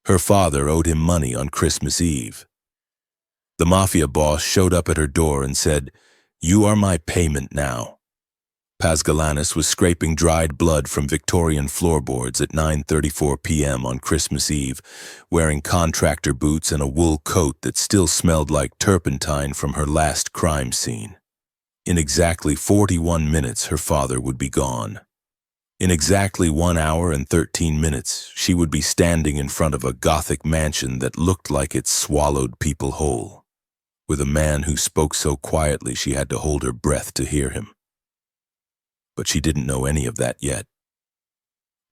Her father owed him money on Christmas Eve. The Mafia boss showed up at her door and said, "You are my payment now." Paz Galanis was scraping dried blood from Victorian floorboards at 9:34 p.m. on Christmas Eve, wearing contractor boots and a wool coat that still smelled like turpentine from her last crime scene. In exactly 41 minutes, her father would be gone. In exactly 1 hour and 13 minutes, she would be standing in front of a Gothic mansion that looked like it swallowed people whole, with a man who spoke so quietly she had to hold her breath to hear him. But she didn't know any of that yet.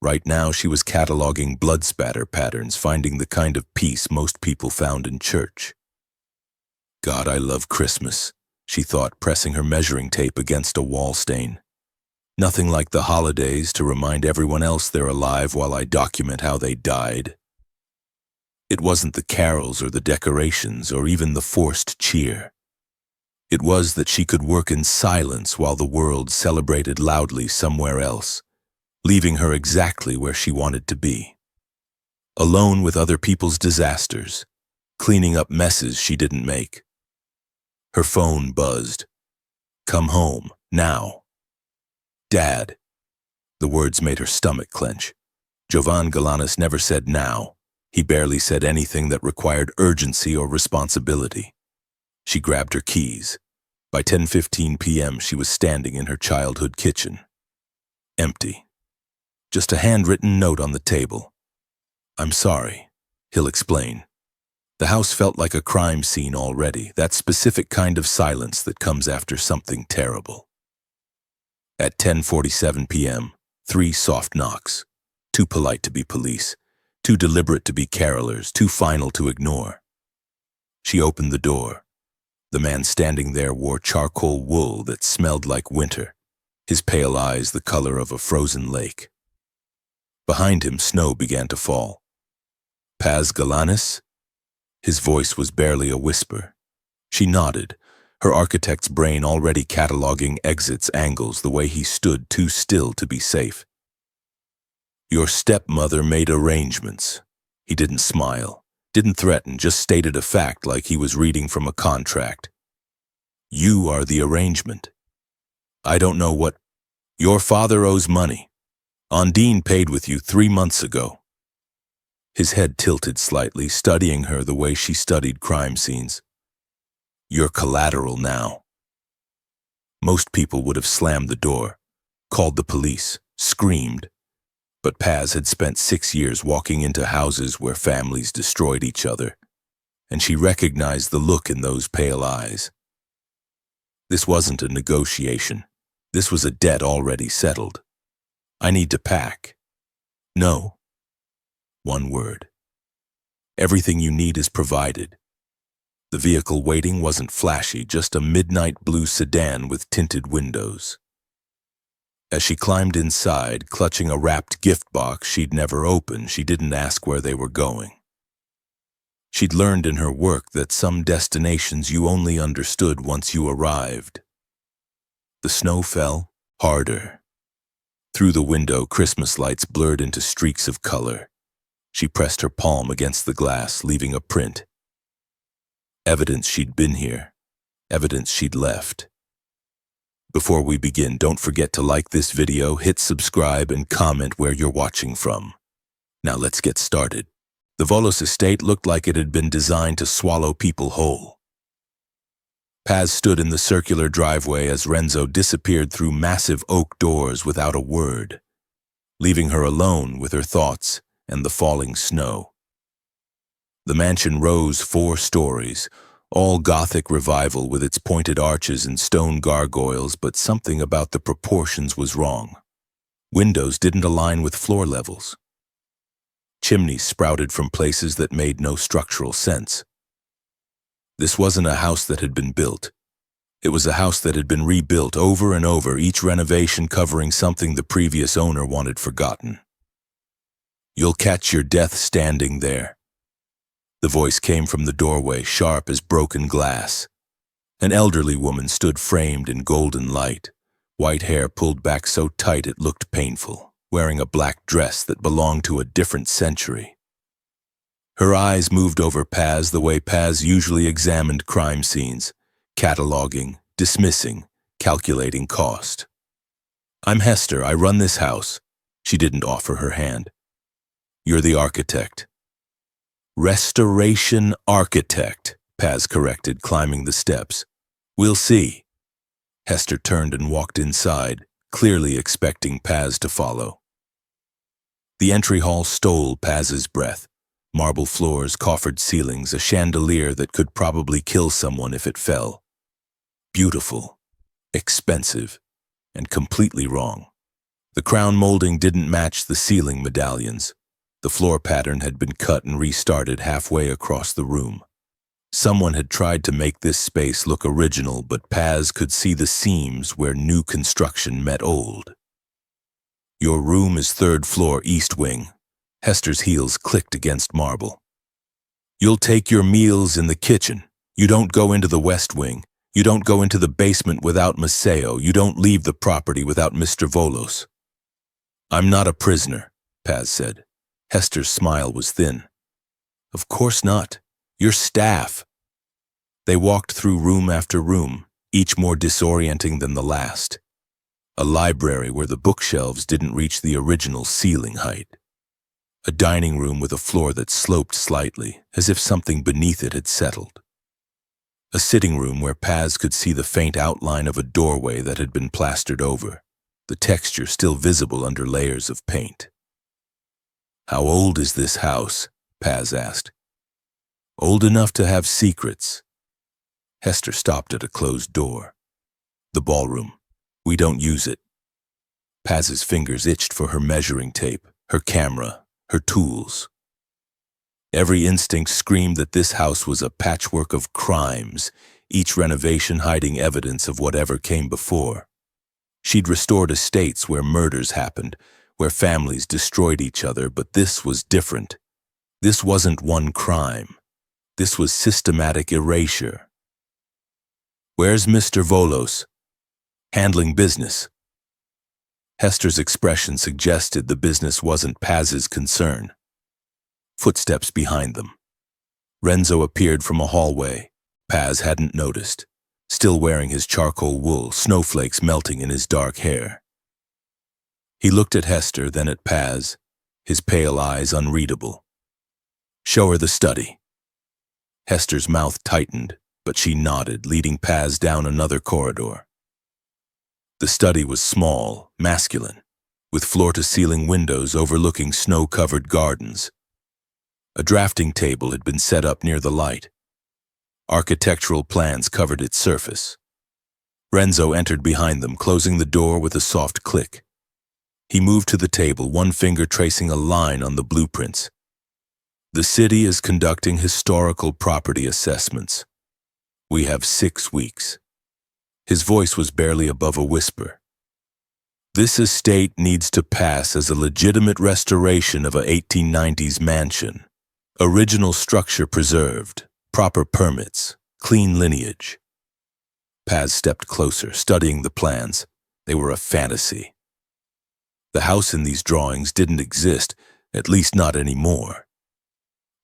Right now, she was cataloging blood spatter patterns, finding the kind of peace most people found in church. God, I love Christmas, she thought, pressing her measuring tape against a wall stain. Nothing like the holidays to remind everyone else they're alive while I document how they died. It wasn't the carols or the decorations or even the forced cheer. It was that she could work in silence while the world celebrated loudly somewhere else, leaving her exactly where she wanted to be. Alone with other people's disasters, cleaning up messes she didn't make. Her phone buzzed. "Come home, now." "Dad." The words made her stomach clench. Jovan Galanis never said now. He barely said anything that required urgency or responsibility. She grabbed her keys. By 10:15 p.m., she was standing in her childhood kitchen. Empty. Just a handwritten note on the table. "I'm sorry," he'll explain. The house felt like a crime scene already, that specific kind of silence that comes after something terrible. At 10:47 p.m., 3 soft knocks. Too polite to be police, too deliberate to be carolers, too final to ignore. She opened the door. The man standing there wore charcoal wool that smelled like winter, his pale eyes the color of a frozen lake. Behind him, snow began to fall. "Paz Galanis?" His voice was barely a whisper. She nodded, her architect's brain already cataloging exits, angles, the way he stood too still to be safe. "Your stepmother made arrangements." He didn't smile. Didn't threaten, just stated a fact like he was reading from a contract. "You are the arrangement." "I don't know what—" "Your father owes money. Ondine paid with you 3 months ago." His head tilted slightly, studying her the way she studied crime scenes. "You're collateral now." Most people would have slammed the door, called the police, screamed. But Paz had spent 6 years walking into houses where families destroyed each other, and she recognized the look in those pale eyes. This wasn't a negotiation. This was a debt already settled. "I need to pack." "No." One word. "Everything you need is provided." The vehicle waiting wasn't flashy, just a midnight blue sedan with tinted windows. As she climbed inside, clutching a wrapped gift box she'd never opened, she didn't ask where they were going. She'd learned in her work that some destinations you only understood once you arrived. The snow fell harder. Through the window, Christmas lights blurred into streaks of color. She pressed her palm against the glass, leaving a print. Evidence she'd been here. Evidence she'd left. Before we begin, don't forget to like this video, hit subscribe, and comment where you're watching from. Now let's get started. The Volos estate looked like it had been designed to swallow people whole. Paz stood in the circular driveway as Renzo disappeared through massive oak doors without a word, leaving her alone with her thoughts and the falling snow. The mansion rose 4 stories, all Gothic revival with its pointed arches and stone gargoyles, but something about the proportions was wrong. Windows didn't align with floor levels. Chimneys sprouted from places that made no structural sense. This wasn't a house that had been built. It was a house that had been rebuilt over and over, each renovation covering something the previous owner wanted forgotten. "You'll catch your death standing there." The voice came from the doorway, sharp as broken glass. An elderly woman stood framed in golden light, white hair pulled back so tight it looked painful, wearing a black dress that belonged to a different century. Her eyes moved over Paz the way Paz usually examined crime scenes, cataloging, dismissing, calculating cost. "I'm Hester, I run this house." She didn't offer her hand. "You're the architect." "Restoration architect," Paz corrected, climbing the steps. "We'll see." Hester turned and walked inside, clearly expecting Paz to follow. The entry hall stole Paz's breath. Marble floors, coffered ceilings, a chandelier that could probably kill someone if it fell. Beautiful, expensive, and completely wrong. The crown molding didn't match the ceiling medallions. The floor pattern had been cut and restarted halfway across the room. Someone had tried to make this space look original, but Paz could see the seams where new construction met old. "Your room is third floor, east wing." Hester's heels clicked against marble. "You'll take your meals in the kitchen. You don't go into the west wing. You don't go into the basement without Maceo. You don't leave the property without Mr. Volos." "I'm not a prisoner," Paz said. Hester's smile was thin. "Of course not. You're staff." They walked through room after room, each more disorienting than the last. A library where the bookshelves didn't reach the original ceiling height. A dining room with a floor that sloped slightly, as if something beneath it had settled. A sitting room where Paz could see the faint outline of a doorway that had been plastered over, the texture still visible under layers of paint. "How old is this house?" Paz asked. "Old enough to have secrets." Hester stopped at a closed door. "The ballroom. We don't use it." Paz's fingers itched for her measuring tape, her camera, her tools. Every instinct screamed that this house was a patchwork of crimes, each renovation hiding evidence of whatever came before. She'd restored estates where murders happened, where families destroyed each other, but this was different. This wasn't one crime. This was systematic erasure. "Where's Mr. Volos?" "Handling business." Hester's expression suggested the business wasn't Paz's concern. Footsteps behind them. Renzo appeared from a hallway. Paz hadn't noticed, still wearing his charcoal wool, snowflakes melting in his dark hair. He looked at Hester, then at Paz, his pale eyes unreadable. "Show her the study." Hester's mouth tightened, but she nodded, leading Paz down another corridor. The study was small, masculine, with floor-to-ceiling windows overlooking snow-covered gardens. A drafting table had been set up near the light. Architectural plans covered its surface. Renzo entered behind them, closing the door with a soft click. He moved to the table, one finger tracing a line on the blueprints. "The city is conducting historical property assessments. We have 6 weeks." His voice was barely above a whisper. "This estate needs to pass as a legitimate restoration of a 1890s mansion. Original structure preserved, proper permits, clean lineage." Paz stepped closer, studying the plans. They were a fantasy. The house in these drawings didn't exist, at least not anymore.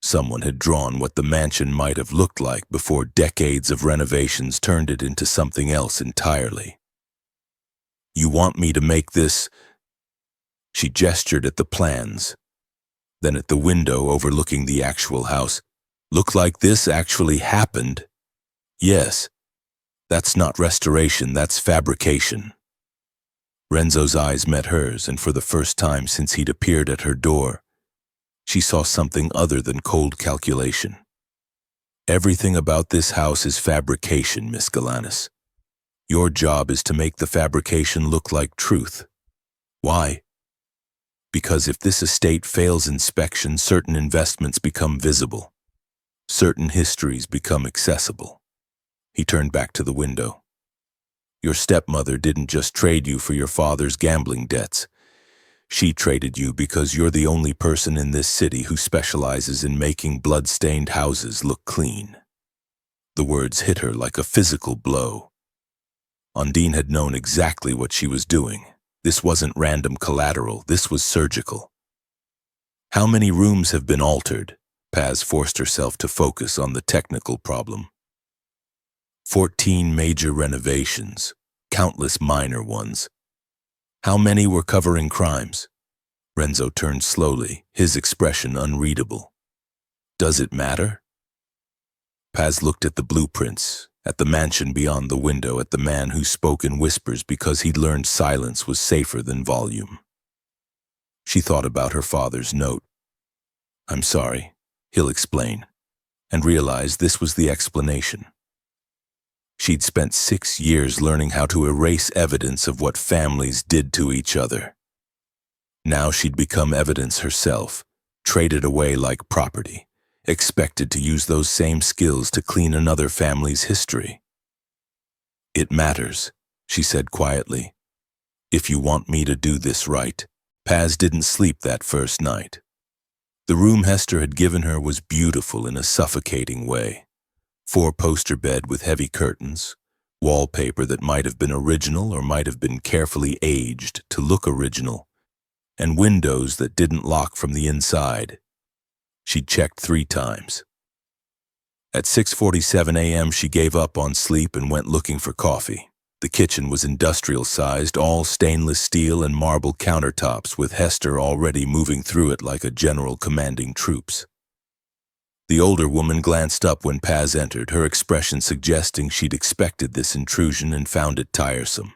Someone had drawn what the mansion might have looked like before decades of renovations turned it into something else entirely. "You want me to make this?" She gestured at the plans, then at the window overlooking the actual house. "Look like this actually happened?" "Yes. That's not restoration, that's fabrication." Renzo's eyes met hers, and for the first time since he'd appeared at her door, she saw something other than cold calculation. "Everything about this house is fabrication, Miss Galanis. Your job is to make the fabrication look like truth. Why? Because if this estate fails inspection, certain investments become visible. Certain histories become accessible." He turned back to the window. "Your stepmother didn't just trade you for your father's gambling debts. She traded you because you're the only person in this city who specializes in making blood-stained houses look clean." The words hit her like a physical blow. Undine had known exactly what she was doing. This wasn't random collateral, this was surgical. "How many rooms have been altered?" Paz forced herself to focus on the technical problem. 14 major renovations, countless minor ones. How many were covering crimes? Renzo turned slowly, his expression unreadable. Does it matter? Paz looked at the blueprints, at the mansion beyond the window, at the man who spoke in whispers because he'd learned silence was safer than volume. She thought about her father's note. "I'm sorry, he'll explain," and realized this was the explanation. She'd spent 6 years learning how to erase evidence of what families did to each other. Now she'd become evidence herself, traded away like property, expected to use those same skills to clean another family's history. "It matters," she said quietly. "If you want me to do this right." Paz didn't sleep that first night. The room Hester had given her was beautiful in a suffocating way. 4-poster bed with heavy curtains, wallpaper that might have been original or might have been carefully aged to look original, and windows that didn't lock from the inside. She checked 3 times. At 6:47 a.m. she gave up on sleep and went looking for coffee. The kitchen was industrial-sized, all stainless steel and marble countertops, with Hester already moving through it like a general commanding troops. The older woman glanced up when Paz entered, her expression suggesting she'd expected this intrusion and found it tiresome.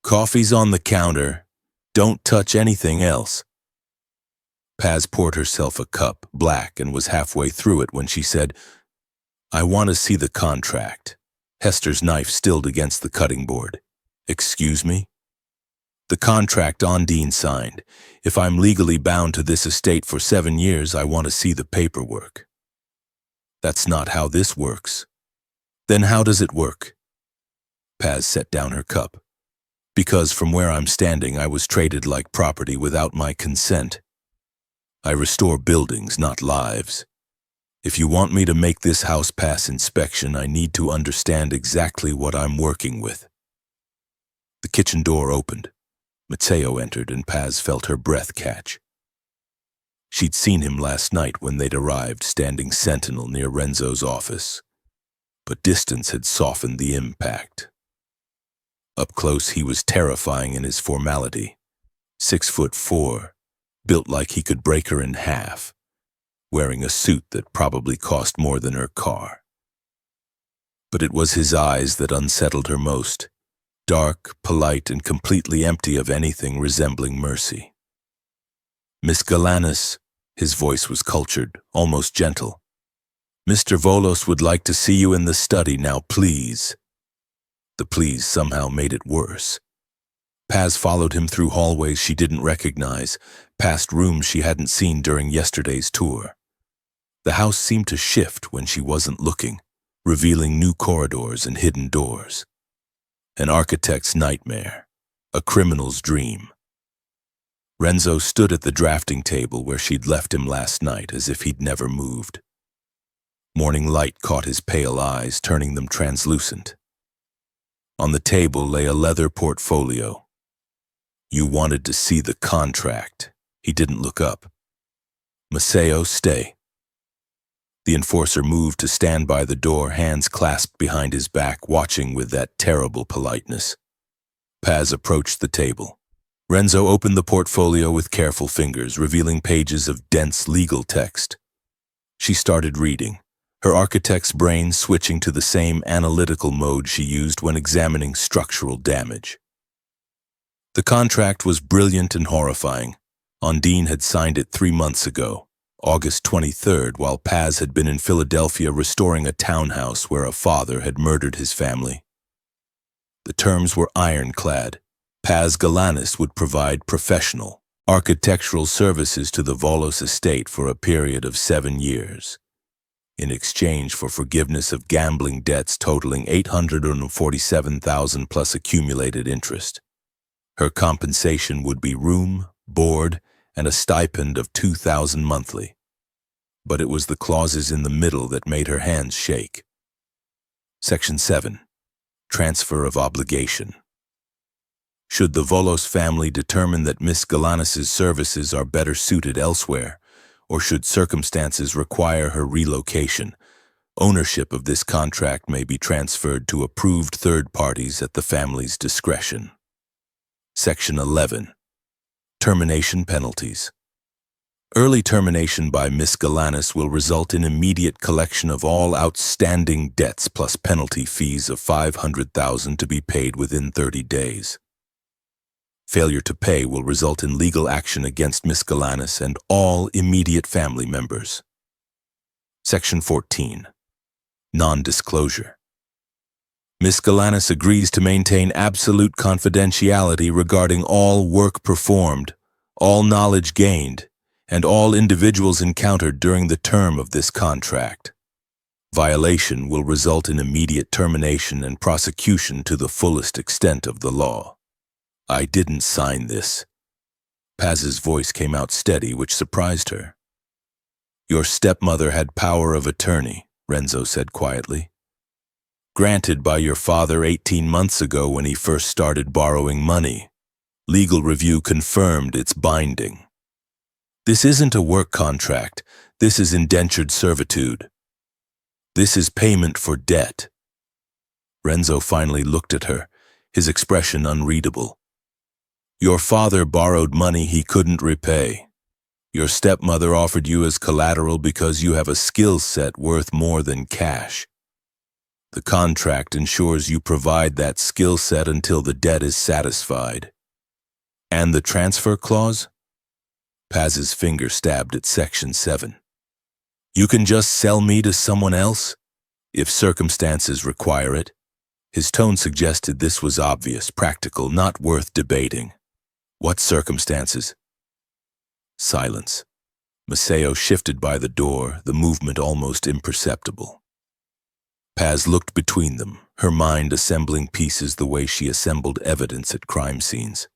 "Coffee's on the counter. Don't touch anything else." Paz poured herself a cup, black, and was halfway through it when she said, "I want to see the contract." Hester's knife stilled against the cutting board. "Excuse me?" "The contract Ondine signed. If I'm legally bound to this estate for 7 years, I want to see the paperwork." "That's not how this works." "Then how does it work?" Paz set down her cup. "Because from where I'm standing, I was traded like property without my consent. I restore buildings, not lives. If you want me to make this house pass inspection, I need to understand exactly what I'm working with." The kitchen door opened. Mateo entered and Paz felt her breath catch. She'd seen him last night when they'd arrived, standing sentinel near Renzo's office. But distance had softened the impact. Up close, he was terrifying in his formality. 6'4", built like he could break her in half, wearing a suit that probably cost more than her car. But it was his eyes that unsettled her most, dark, polite, and completely empty of anything resembling mercy. "Miss Galanis," his voice was cultured, almost gentle. "Mr. Volos would like to see you in the study now, please." The please somehow made it worse. Paz followed him through hallways she didn't recognize, past rooms she hadn't seen during yesterday's tour. The house seemed to shift when she wasn't looking, revealing new corridors and hidden doors. An architect's nightmare, a criminal's dream. Renzo stood at the drafting table where she'd left him last night, as if he'd never moved. Morning light caught his pale eyes, turning them translucent. On the table lay a leather portfolio. "You wanted to see the contract." He didn't look up. "Maceo, stay." The enforcer moved to stand by the door, hands clasped behind his back, watching with that terrible politeness. Paz approached the table. Renzo opened the portfolio with careful fingers, revealing pages of dense legal text. She started reading, her architect's brain switching to the same analytical mode she used when examining structural damage. The contract was brilliant and horrifying. Ondine had signed it 3 months ago, August 23rd, while Paz had been in Philadelphia restoring a townhouse where a father had murdered his family. The terms were ironclad. Paz Galanis would provide professional, architectural services to the Volos estate for a period of 7 years, in exchange for forgiveness of gambling debts totaling $847,000 plus accumulated interest. Her compensation would be room, board, and a stipend of $2,000 monthly. But it was the clauses in the middle that made her hands shake. Section 7. Transfer of obligation. Should the Volos family determine that Miss Galanis' services are better suited elsewhere, or should circumstances require her relocation, ownership of this contract may be transferred to approved third parties at the family's discretion. Section 11. Termination penalties. Early termination by Miss Galanis will result in immediate collection of all outstanding debts plus penalty fees of $500,000 to be paid within 30 days. Failure to pay will result in legal action against Miss Galanis and all immediate family members. Section 14. Non-disclosure. Miss Galanis agrees to maintain absolute confidentiality regarding all work performed, all knowledge gained, and all individuals encountered during the term of this contract. Violation will result in immediate termination and prosecution to the fullest extent of the law. I didn't sign this. Paz's voice came out steady, which surprised her. Your stepmother had power of attorney, Renzo said quietly. Granted by your father 18 months ago when he first started borrowing money. Legal review confirmed its binding. This isn't a work contract. This is indentured servitude. This is payment for debt. Renzo finally looked at her, his expression unreadable. Your father borrowed money he couldn't repay. Your stepmother offered you as collateral because you have a skill set worth more than cash. The contract ensures you provide that skill set until the debt is satisfied. And the transfer clause? Paz's finger stabbed at Section 7. You can just sell me to someone else, if circumstances require it. His tone suggested this was obvious, practical, not worth debating. What circumstances? Silence. Maceo shifted by the door, the movement almost imperceptible. Paz looked between them, her mind assembling pieces the way she assembled evidence at crime scenes.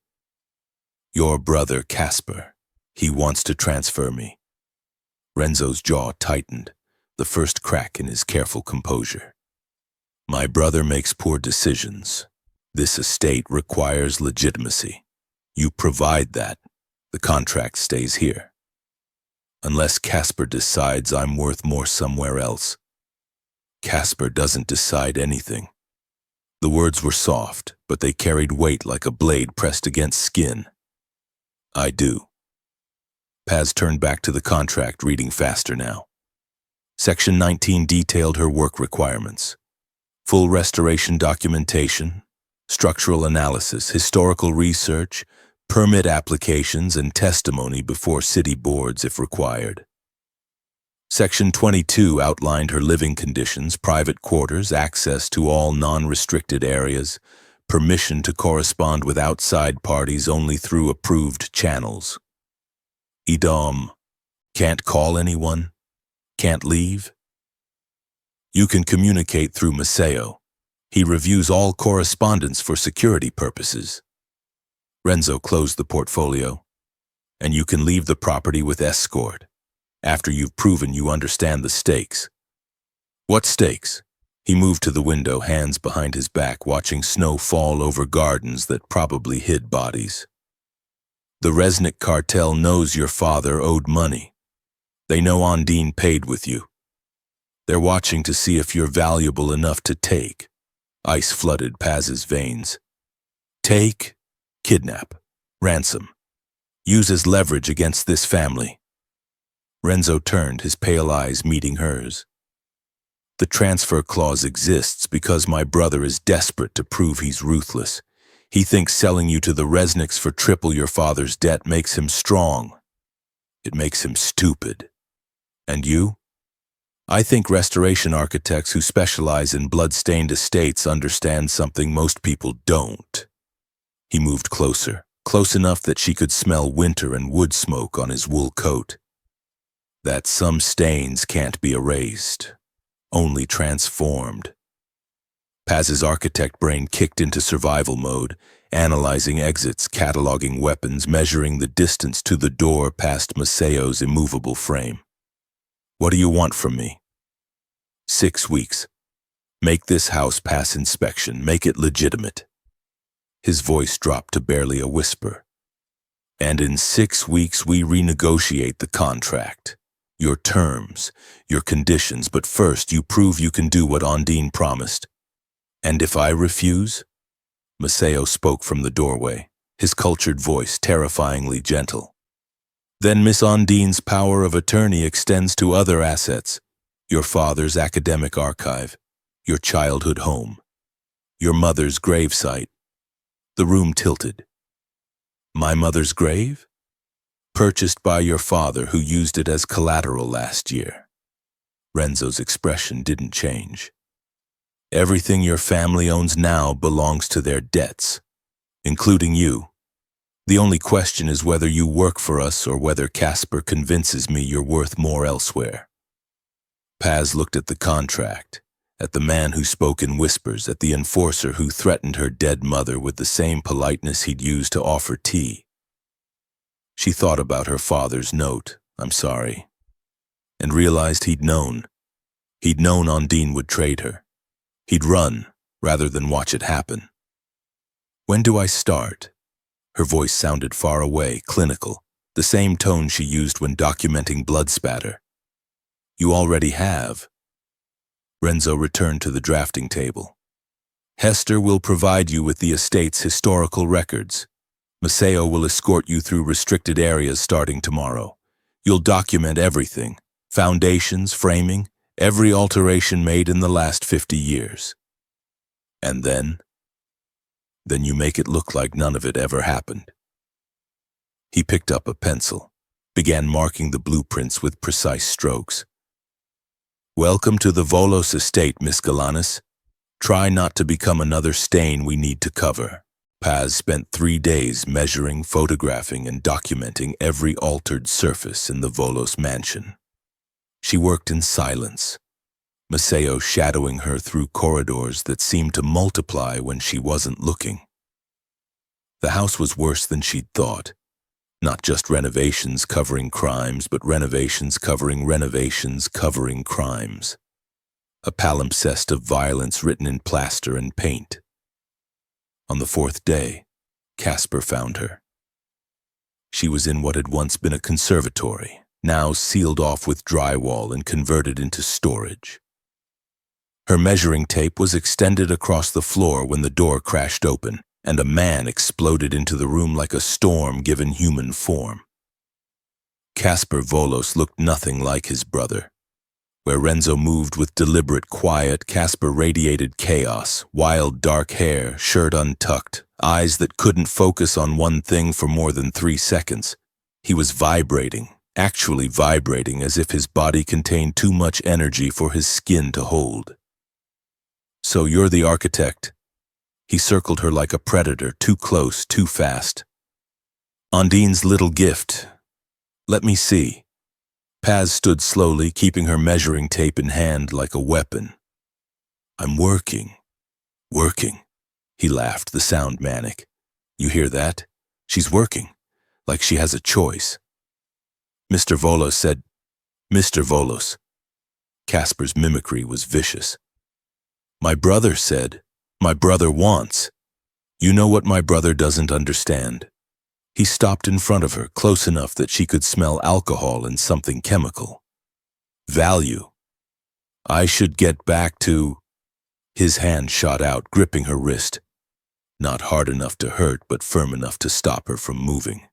Your brother, Casper. He wants to transfer me. Renzo's jaw tightened, the first crack in his careful composure. My brother makes poor decisions. This estate requires legitimacy. You provide that. The contract stays here. Unless Casper decides I'm worth more somewhere else. Casper doesn't decide anything. The words were soft, but they carried weight like a blade pressed against skin. I do. Paz turned back to the contract, reading faster now. Section 19 detailed her work requirements. Full restoration documentation, structural analysis, historical research, permit applications, and testimony before city boards if required. Section 22 outlined her living conditions, private quarters, access to all non-restricted areas, permission to correspond with outside parties only through approved channels. Idom, can't call anyone? Can't leave? You can communicate through Maceo. He reviews all correspondence for security purposes. Renzo closed the portfolio. And you can leave the property with escort, after you've proven you understand the stakes. What stakes? He moved to the window, hands behind his back, watching snow fall over gardens that probably hid bodies. The Resnick cartel knows your father owed money. They know Ondine paid with you. They're watching to see if you're valuable enough to take. Ice flooded Paz's veins. Take, kidnap, ransom. Use as leverage against this family. Renzo turned, his pale eyes meeting hers. The transfer clause exists because my brother is desperate to prove he's ruthless. He thinks selling you to the Resnicks for triple your father's debt makes him strong. It makes him stupid. And you? I think restoration architects who specialize in blood-stained estates understand something most people don't. He moved closer, close enough that she could smell winter and wood smoke on his wool coat. That some stains can't be erased, only transformed. Paz's architect brain kicked into survival mode, analyzing exits, cataloging weapons, measuring the distance to the door past Maceo's immovable frame. What do you want from me? 6 weeks. Make this house pass inspection. Make it legitimate. His voice dropped to barely a whisper. And in 6 weeks we renegotiate the contract. Your terms, your conditions, but first you prove you can do what Ondine promised. And if I refuse? Maceo spoke from the doorway, his cultured voice terrifyingly gentle. Then Miss Ondine's power of attorney extends to other assets, your father's academic archive, your childhood home, your mother's gravesite. The room tilted. My mother's grave? Purchased by your father, who used it as collateral last year. Renzo's expression didn't change. Everything your family owns now belongs to their debts, including you. The only question is whether you work for us or whether Casper convinces me you're worth more elsewhere. Paz looked at the contract, at the man who spoke in whispers, at the enforcer who threatened her dead mother with the same politeness he'd used to offer tea. She thought about her father's note, "I'm sorry," and realized he'd known. He'd known Ondine would trade her. He'd run rather than watch it happen. When do I start? Her voice sounded far away, clinical, the same tone she used when documenting blood spatter. You already have. Renzo returned to the drafting table. Hester will provide you with the estate's historical records. Maceo will escort you through restricted areas starting tomorrow. You'll document everything, foundations, framing, every alteration made in the last 50 years. And then you make it look like none of it ever happened. He picked up a pencil, began marking the blueprints with precise strokes. Welcome to the Volos estate, Miss Galanis. Try not to become another stain we need to cover. Paz spent 3 days measuring, photographing, and documenting every altered surface in the Volos mansion. She worked in silence, Maceo shadowing her through corridors that seemed to multiply when she wasn't looking. The house was worse than she'd thought. Not just renovations covering crimes, but renovations covering crimes. A palimpsest of violence written in plaster and paint. On the 4th day, Casper found her. She was in what had once been a conservatory, now sealed off with drywall and converted into storage. Her measuring tape was extended across the floor when the door crashed open, and a man exploded into the room like a storm given human form. Casper Volos looked nothing like his brother. Where Renzo moved with deliberate quiet, Casper radiated chaos, wild dark hair, shirt untucked, eyes that couldn't focus on one thing for more than 3 seconds. He was vibrating, actually vibrating, as if his body contained too much energy for his skin to hold. So you're the architect. He circled her like a predator, too close, too fast. Ondine's little gift. Let me see. Paz stood slowly, keeping her measuring tape in hand like a weapon. I'm working. He laughed, the sound manic. You hear that? She's working, like she has a choice. Mr. Volos said, Mr. Volos. Casper's mimicry was vicious. My brother said, my brother wants. You know what my brother doesn't understand? He stopped in front of her, close enough that she could smell alcohol and something chemical. Value. I should get back to... His hand shot out, gripping her wrist. Not hard enough to hurt, but firm enough to stop her from moving.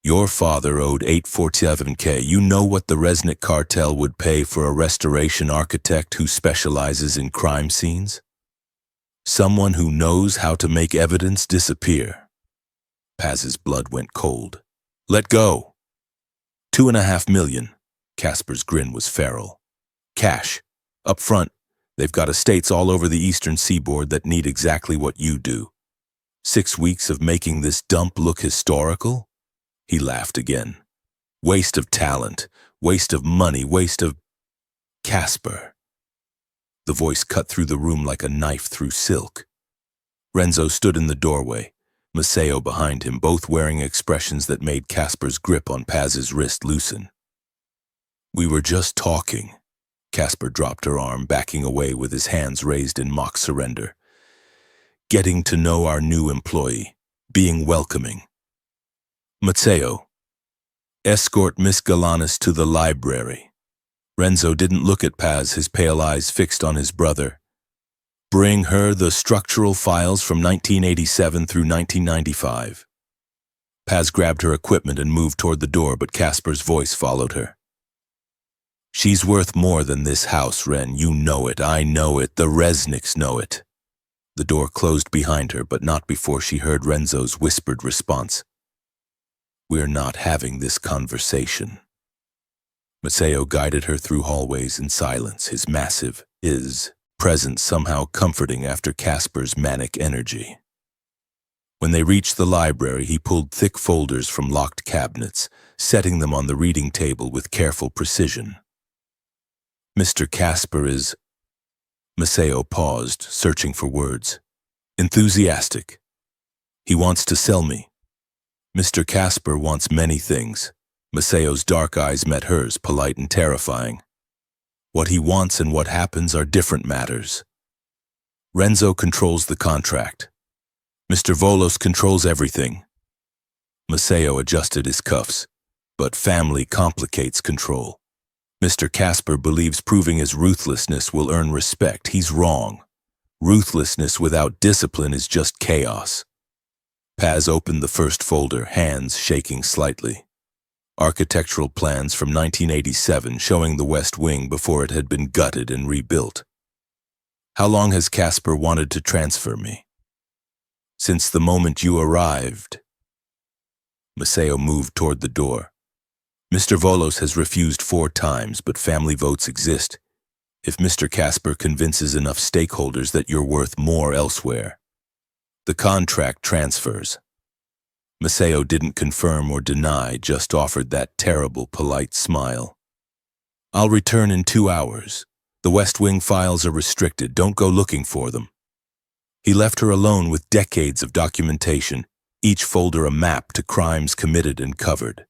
Your father owed $847K. You know what the Resnick cartel would pay for a restoration architect who specializes in crime scenes? Someone who knows how to make evidence disappear. Paz's blood went cold. Let go. $2.5 million. Casper's grin was feral. Cash. Up front. They've got estates all over the eastern seaboard that need exactly what you do. 6 weeks of making this dump look historical? He laughed again. Waste of talent, waste of money, waste of... Casper. The voice cut through the room like a knife through silk. Renzo stood in the doorway, Maceo behind him, both wearing expressions that made Casper's grip on Paz's wrist loosen. We were just talking. Casper dropped her arm, backing away with his hands raised in mock surrender. Getting to know our new employee, being welcoming. Maceo. Escort Miss Galanis to the library. Renzo didn't look at Paz, his pale eyes fixed on his brother. Bring her the structural files from 1987 through 1995. Paz grabbed her equipment and moved toward the door, but Casper's voice followed her. She's worth more than this house, Ren. You know it. I know it. The Resnicks know it. The door closed behind her, but not before she heard Renzo's whispered response. We're not having this conversation. Maceo guided her through hallways in silence, his massive presence somehow comforting after Casper's manic energy. When they reached the library, he pulled thick folders from locked cabinets, setting them on the reading table with careful precision. Mr. Casper is... Maceo paused, searching for words. Enthusiastic. He wants to sell me. Mr. Casper wants many things. Maceo's dark eyes met hers, polite and terrifying. What he wants and what happens are different matters. Renzo controls the contract. Mr. Volos controls everything. Maceo adjusted his cuffs, but family complicates control. Mr. Casper believes proving his ruthlessness will earn respect. He's wrong. Ruthlessness without discipline is just chaos. Paz opened the first folder, hands shaking slightly. Architectural plans from 1987 showing the West Wing before it had been gutted and rebuilt. How long has Casper wanted to transfer me? Since the moment you arrived. Maceo moved toward the door. Mr. Volos has refused 4 times, but family votes exist. If Mr. Casper convinces enough stakeholders that you're worth more elsewhere, the contract transfers. Maceo didn't confirm or deny, just offered that terrible, polite smile. I'll return in 2 hours. The West Wing files are restricted. Don't go looking for them. He left her alone with decades of documentation, each folder a map to crimes committed and covered.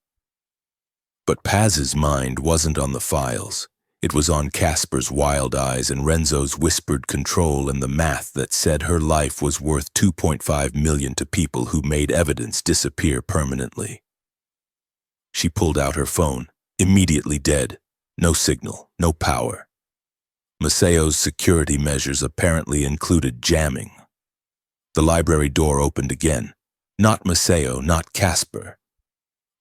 But Paz's mind wasn't on the files. It was on Casper's wild eyes and Renzo's whispered control and the math that said her life was worth $2.5 million to people who made evidence disappear permanently. She pulled out her phone, immediately dead. No signal, no power. Maceo's security measures apparently included jamming. The library door opened again. Not Maceo, not Casper.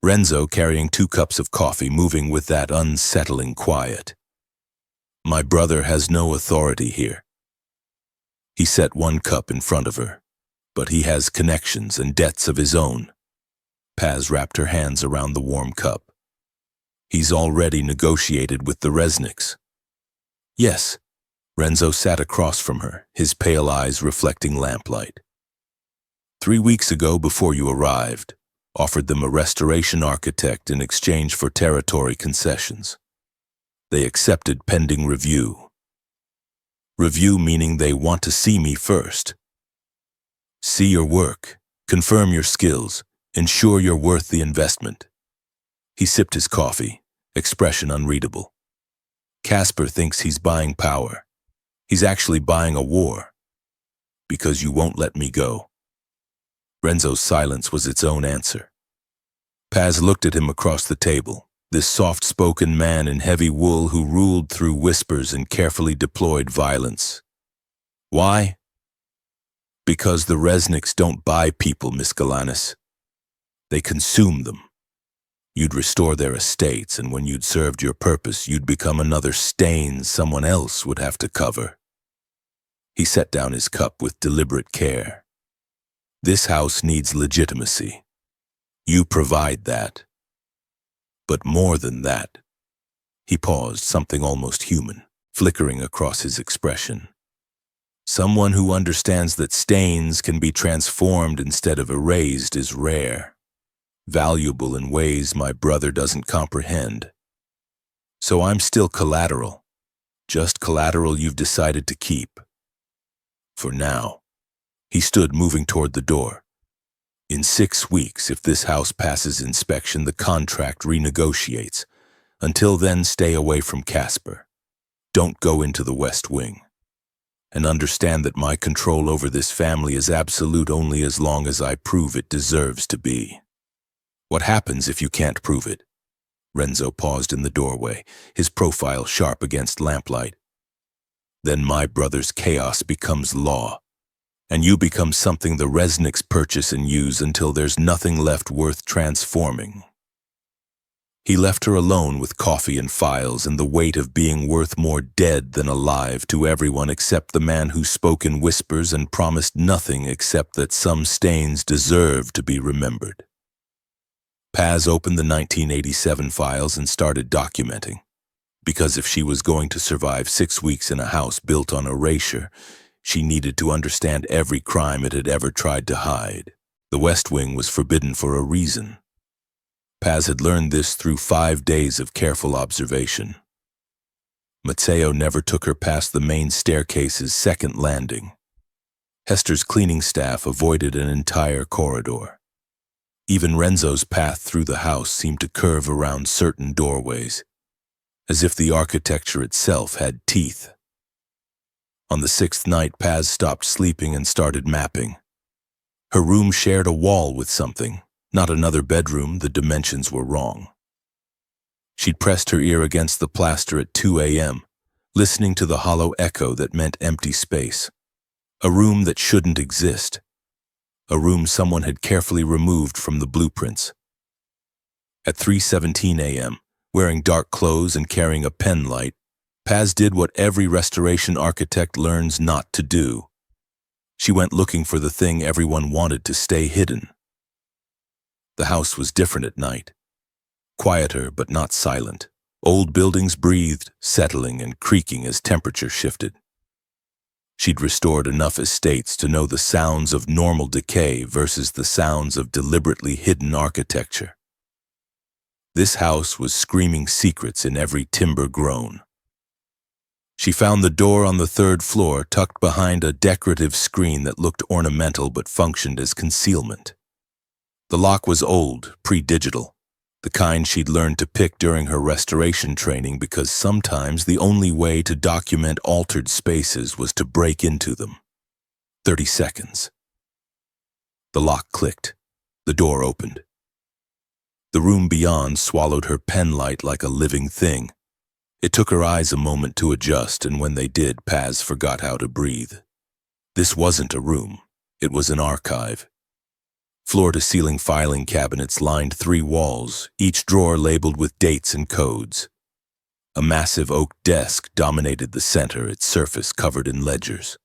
Renzo carrying 2 cups of coffee, moving with that unsettling quiet. My brother has no authority here. He set 1 cup in front of her, but he has connections and debts of his own. Paz wrapped her hands around the warm cup. He's already negotiated with the Resnicks. Yes. Renzo sat across from her, his pale eyes reflecting lamplight. 3 weeks ago, before you arrived, offered them a restoration architect in exchange for territory concessions. They accepted pending review. Review meaning they want to see me first. See your work, confirm your skills, ensure you're worth the investment. He sipped his coffee, expression unreadable. Casper thinks he's buying power. He's actually buying a war. Because you won't let me go. Renzo's silence was its own answer. Paz looked at him across the table, this soft-spoken man in heavy wool who ruled through whispers and carefully deployed violence. Why? Because the Resnicks don't buy people, Miss Galanis. They consume them. You'd restore their estates, and when you'd served your purpose, you'd become another stain someone else would have to cover. He set down his cup with deliberate care. This house needs legitimacy. You provide that. But more than that. He paused, something almost human, flickering across his expression. Someone who understands that stains can be transformed instead of erased is rare. Valuable in ways my brother doesn't comprehend. So I'm still collateral. Just collateral you've decided to keep. For now. He stood, moving toward the door. In 6 weeks, if this house passes inspection, the contract renegotiates. Until then, stay away from Casper. Don't go into the West Wing. And understand that my control over this family is absolute only as long as I prove it deserves to be. What happens if you can't prove it? Renzo paused in the doorway, his profile sharp against lamplight. Then my brother's chaos becomes law, and you become something the Resnicks purchase and use until there's nothing left worth transforming. He left her alone with coffee and files and the weight of being worth more dead than alive to everyone except the man who spoke in whispers and promised nothing except that some stains deserve to be remembered. Paz opened the 1987 files and started documenting, because if she was going to survive 6 weeks in a house built on erasure, she needed to understand every crime it had ever tried to hide. The West Wing was forbidden for a reason. Paz had learned this through 5 days of careful observation. Matteo never took her past the main staircase's second landing. Hester's cleaning staff avoided an entire corridor. Even Renzo's path through the house seemed to curve around certain doorways, as if the architecture itself had teeth. On the 6th night, Paz stopped sleeping and started mapping. Her room shared a wall with something, not another bedroom. The dimensions were wrong. She'd pressed her ear against the plaster at 2 a.m., listening to the hollow echo that meant empty space. A room that shouldn't exist. A room someone had carefully removed from the blueprints. At 3:17 a.m., wearing dark clothes and carrying a pen light, Paz did what every restoration architect learns not to do. She went looking for the thing everyone wanted to stay hidden. The house was different at night. Quieter but not silent. Old buildings breathed, settling and creaking as temperature shifted. She'd restored enough estates to know the sounds of normal decay versus the sounds of deliberately hidden architecture. This house was screaming secrets in every timber groan. She found the door on the 3rd floor tucked behind a decorative screen that looked ornamental but functioned as concealment. The lock was old, pre-digital, the kind she'd learned to pick during her restoration training because sometimes the only way to document altered spaces was to break into them. 30 seconds. The lock clicked. The door opened. The room beyond swallowed her pen light like a living thing. It took her eyes a moment to adjust, and when they did, Paz forgot how to breathe. This wasn't a room. It was an archive. Floor-to-ceiling filing cabinets lined 3 walls, each drawer labeled with dates and codes. A massive oak desk dominated the center, its surface covered in ledgers.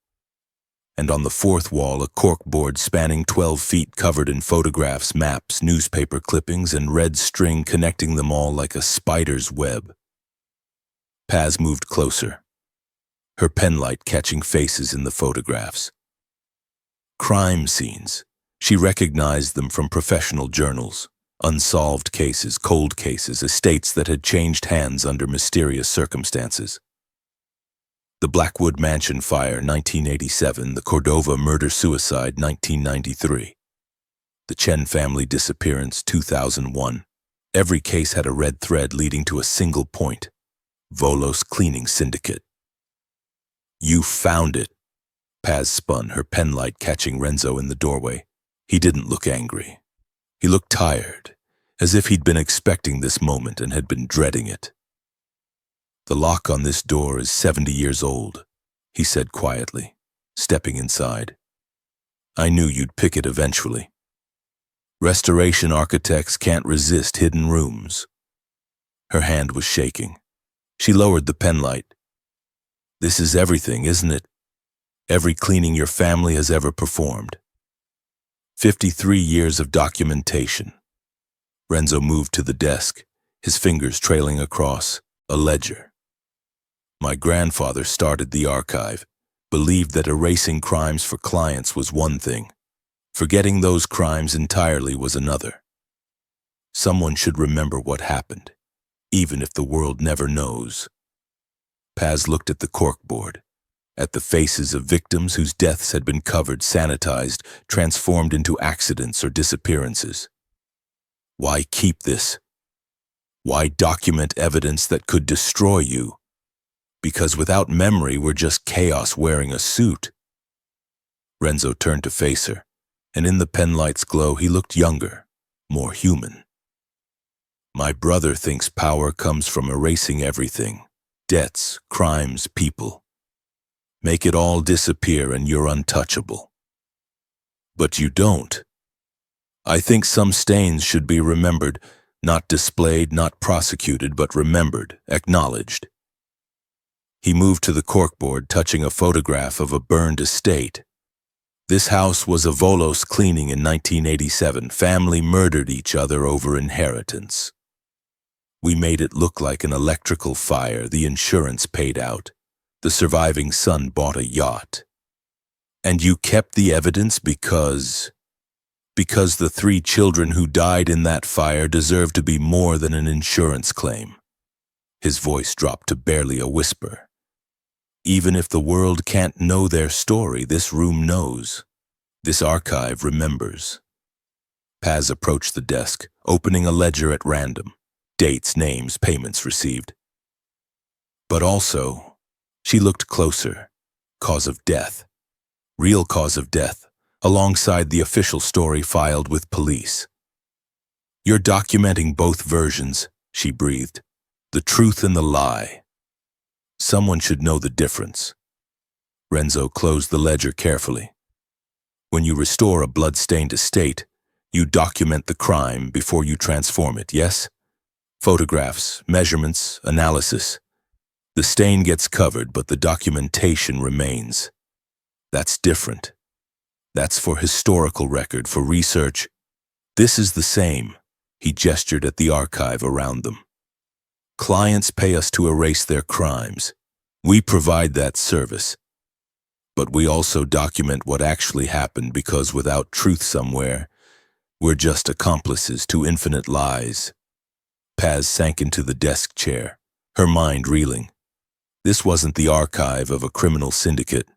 And on the 4th wall, a corkboard spanning 12 feet covered in photographs, maps, newspaper clippings, and red string connecting them all like a spider's web. Paz moved closer, her penlight catching faces in the photographs. Crime scenes. She recognized them from professional journals, unsolved cases, cold cases, estates that had changed hands under mysterious circumstances. The Blackwood Mansion Fire, 1987, the Cordova Murder-Suicide, 1993. The Chen family disappearance, 2001. Every case had a red thread leading to a single point. Volos Cleaning Syndicate. You found it. Paz spun, her penlight catching Renzo in the doorway. He didn't look angry. He looked tired, as if he'd been expecting this moment and had been dreading it. The lock on this door is 70 years old, he said quietly, stepping inside. I knew you'd pick it eventually. Restoration architects can't resist hidden rooms. Her hand was shaking. She lowered the penlight. This is everything, isn't it? Every cleaning your family has ever performed. 53 years of documentation. Renzo moved to the desk, his fingers trailing across a ledger. My grandfather started the archive, believed that erasing crimes for clients was one thing. Forgetting those crimes entirely was another. Someone should remember what happened, even if the world never knows. Paz looked at the corkboard, at the faces of victims whose deaths had been covered, sanitized, transformed into accidents or disappearances. Why keep this? Why document evidence that could destroy you? Because without memory, we're just chaos wearing a suit. Renzo turned to face her, and in the penlight's glow, he looked younger, more human. My brother thinks power comes from erasing everything. Debts, crimes, people. Make it all disappear and you're untouchable. But you don't. I think some stains should be remembered, not displayed, not prosecuted, but remembered, acknowledged. He moved to the corkboard, touching a photograph of a burned estate. This house was a Volos cleaning in 1987. Family murdered each other over inheritance. We made it look like an electrical fire. The insurance paid out. The surviving son bought a yacht. And you kept the evidence because the 3 children who died in that fire deserve to be more than an insurance claim. His voice dropped to barely a whisper. Even if the world can't know their story, this room knows. This archive remembers. Paz approached the desk, opening a ledger at random. Dates, names, payments received. But also, she looked closer. Cause of death. Real cause of death, alongside the official story filed with police. You're documenting both versions, she breathed. The truth and the lie. Someone should know the difference. Renzo closed the ledger carefully. When you restore a blood-stained estate, you document the crime before you transform it, yes? Photographs, measurements, analysis. The stain gets covered, but the documentation remains. That's different. That's for historical record, for research. This is the same. He gestured at the archive around them. Clients pay us to erase their crimes. We provide that service. But we also document what actually happened, because without truth somewhere, we're just accomplices to infinite lies. Paz sank into the desk chair, her mind reeling. This wasn't the archive of a criminal syndicate.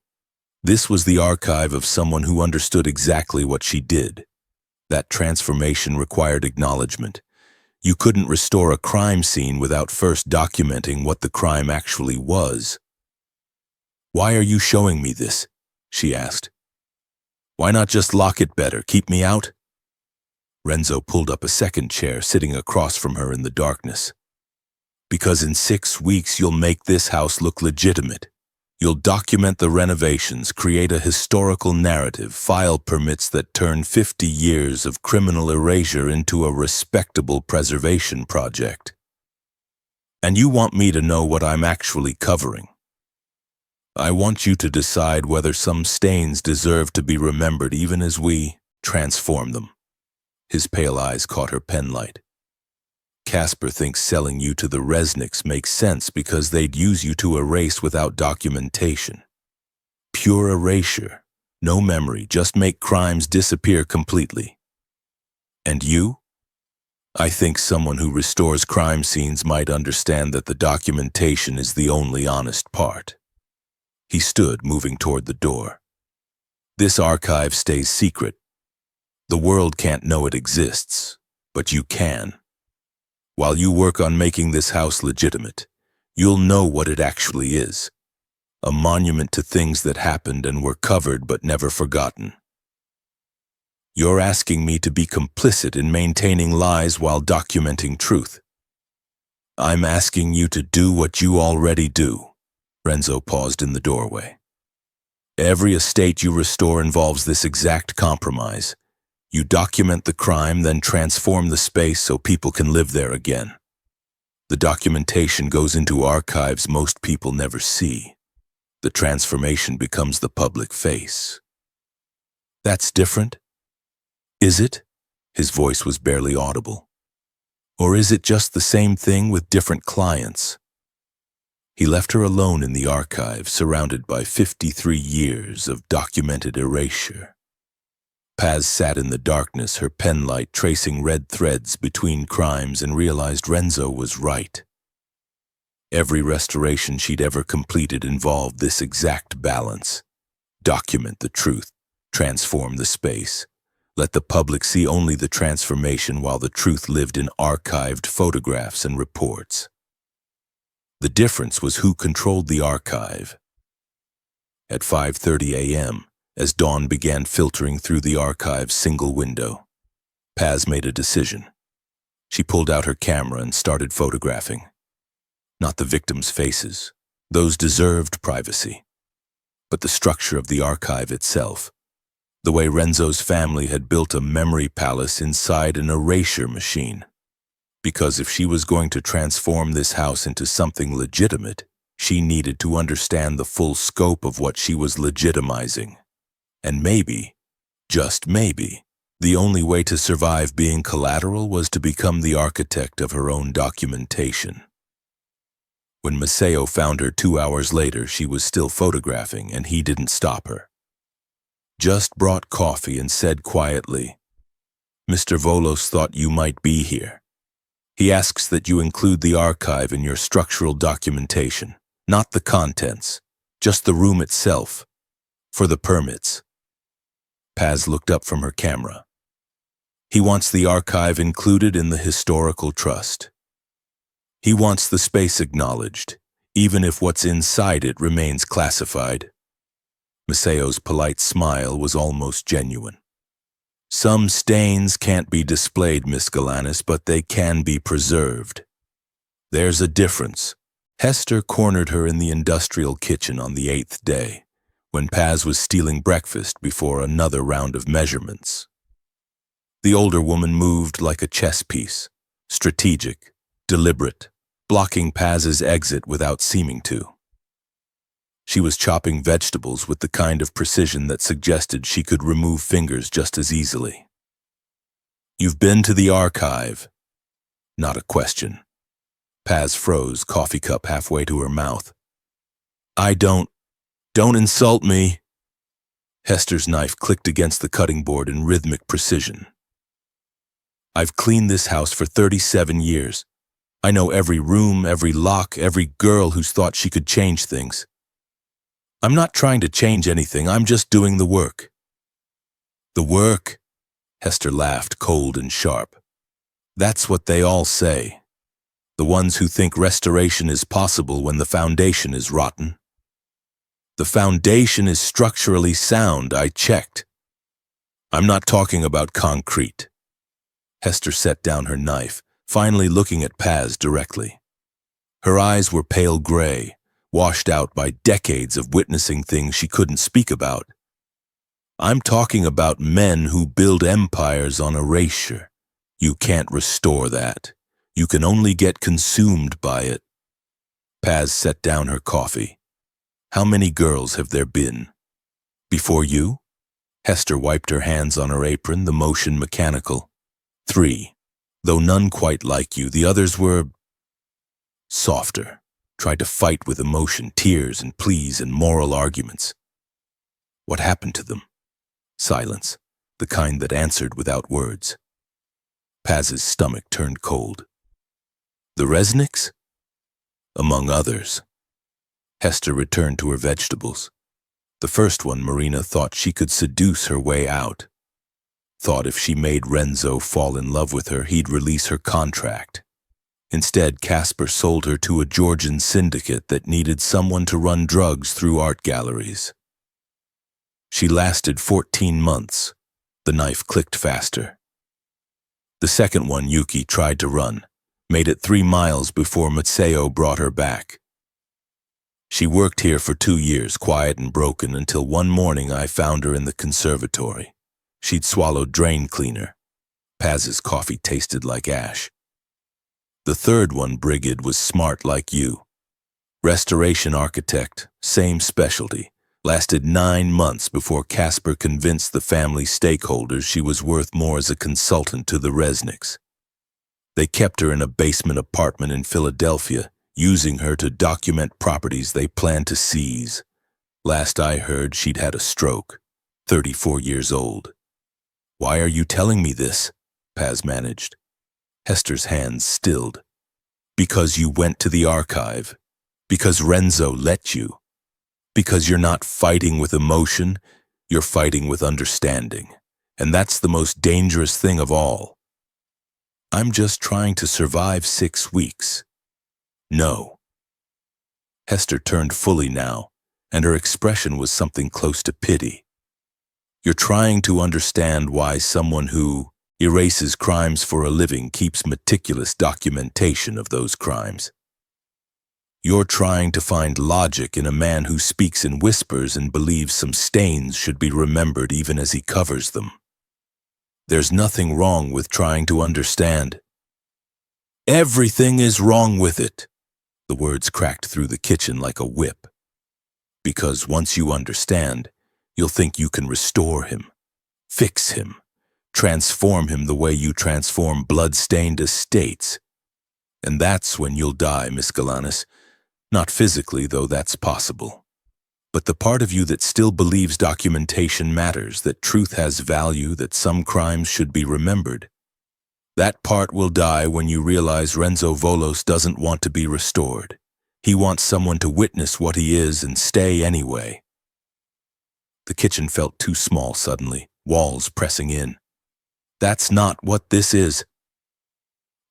This was the archive of someone who understood exactly what she did. That transformation required acknowledgement. You couldn't restore a crime scene without first documenting what the crime actually was. Why are you showing me this? She asked. Why not just lock it better, keep me out? Renzo pulled up a second chair, sitting across from her in the darkness. Because in 6 weeks you'll make this house look legitimate. You'll document the renovations, create a historical narrative, file permits that turn 50 years of criminal erasure into a respectable preservation project. And you want me to know what I'm actually covering. I want you to decide whether some stains deserve to be remembered even as we transform them. His pale eyes caught her penlight. Casper thinks selling you to the Resnicks makes sense because they'd use you to erase without documentation. Pure erasure, no memory, just make crimes disappear completely. And you? I think someone who restores crime scenes might understand that the documentation is the only honest part. He stood, moving toward the door. This archive stays secret. The world can't know it exists, but you can. While you work on making this house legitimate, you'll know what it actually is. A monument to things that happened and were covered but never forgotten. You're asking me to be complicit in maintaining lies while documenting truth. I'm asking you to do what you already do. Renzo paused in the doorway. Every estate you restore involves this exact compromise. You document the crime, then transform the space so people can live there again. The documentation goes into archives most people never see. The transformation becomes the public face. That's different? Is it? His voice was barely audible. Or is it just the same thing with different clients? He left her alone in the archive, surrounded by 53 years of documented erasure. Paz sat in the darkness, her penlight tracing red threads between crimes, and realized Renzo was right. Every restoration she'd ever completed involved this exact balance. Document the truth, transform the space. Let the public see only the transformation while the truth lived in archived photographs and reports. The difference was who controlled the archive. At 5:30 a.m., as dawn began filtering through the archive's single window, Paz made a decision. She pulled out her camera and started photographing. Not the victims' faces. Those deserved privacy. But the structure of the archive itself. The way Renzo's family had built a memory palace inside an erasure machine. Because if she was going to transform this house into something legitimate, she needed to understand the full scope of what she was legitimizing. And maybe, just maybe, the only way to survive being collateral was to become the architect of her own documentation. When Maceo found her 2 hours later, she was still photographing, and he didn't stop her. Just brought coffee and said quietly, "Mr. Volos thought you might be here. He asks that you include the archive in your structural documentation, not the contents, just the room itself, for the permits." Paz looked up from her camera. "He wants the archive included in the historical trust. He wants the space acknowledged, even if what's inside it remains classified." Maceo's polite smile was almost genuine. "Some stains can't be displayed, Miss Galanis, but they can be preserved. There's a difference." Hester cornered her in the industrial kitchen on the 8th day, when Paz was stealing breakfast before another round of measurements. The older woman moved like a chess piece, strategic, deliberate, blocking Paz's exit without seeming to. She was chopping vegetables with the kind of precision that suggested she could remove fingers just as easily. "You've been to the archive." Not a question. Paz froze, coffee cup halfway to her mouth. "I don't insult me." Hester's knife clicked against the cutting board in rhythmic precision. "I've cleaned this house for 37 years. I know every room, every lock, every girl who's thought she could change things. I'm not trying to change anything, I'm just doing the work." "The work?" Hester laughed, cold and sharp. "That's what they all say. The ones who think restoration is possible when the foundation is rotten. The foundation is structurally sound, I checked. I'm not talking about concrete." Hester set down her knife, finally looking at Paz directly. Her eyes were pale gray, washed out by decades of witnessing things she couldn't speak about. "I'm talking about men who build empires on erasure. You can't restore that. You can only get consumed by it." Paz set down her coffee. "How many girls have there been?" "Before you?" Hester wiped her hands on her apron, the motion mechanical. "3. Though none quite like you, the others were softer. Tried to fight with emotion, tears and pleas and moral arguments." "What happened to them?" Silence, the kind that answered without words. Paz's stomach turned cold. "The Resnicks?" "Among others." Hester returned to her vegetables. The first one, Marina thought she could seduce her way out. Thought if she made Renzo fall in love with her, he'd release her contract. Instead, Casper sold her to a Georgian syndicate that needed someone to run drugs through art galleries. She lasted 14 months. The knife clicked faster. The second one Yuki tried to run, made it 3 miles before Maceo brought her back. She worked here for 2 years, quiet and broken, until one morning I found her in the conservatory. She'd swallowed drain cleaner. Paz's coffee tasted like ash. The third one, Brigid, was smart like you. Restoration architect, same specialty. Lasted 9 months before Casper convinced the family stakeholders she was worth more as a consultant to the Resnicks. They kept her in a basement apartment in Philadelphia, using her to document properties they planned to seize. Last I heard, she'd had a stroke, 34 years old. "Why are you telling me this?" Paz managed. Hester's hands stilled. "Because you went to the archive. Because Renzo let you. Because you're not fighting with emotion, you're fighting with understanding. And that's the most dangerous thing of all. I'm just trying to survive 6 weeks. No." Hester turned fully now, and her expression was something close to pity. "You're trying to understand why someone who, erases crimes for a living, keeps meticulous documentation of those crimes. You're trying to find logic in a man who speaks in whispers and believes some stains should be remembered even as he covers them. There's nothing wrong with trying to understand. Everything is wrong with it. The words cracked through the kitchen like a whip. Because once you understand, you'll think you can restore him, fix him, transform him the way you transform blood-stained estates. And that's when you'll die, Miss Galanis. Not physically, though that's possible. But the part of you that still believes documentation matters, that truth has value, that some crimes should be remembered, that part will die when you realize Renzo Volos doesn't want to be restored. He wants someone to witness what he is and stay anyway. The kitchen felt too small suddenly, walls pressing in. That's not what this is.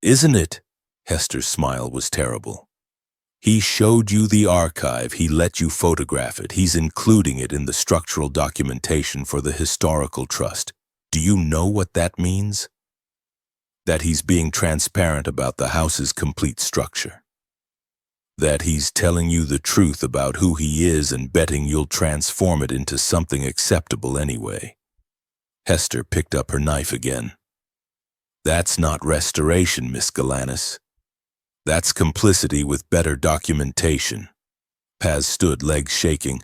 Isn't it? Hester's smile was terrible. He showed you the archive, he let you photograph it, he's including it in the structural documentation for the historical trust. Do you know what that means? That he's being transparent about the house's complete structure. That he's telling you the truth about who he is and betting you'll transform it into something acceptable anyway. Hester picked up her knife again. That's not restoration, Miss Galanis. That's complicity with better documentation. Paz stood, legs shaking.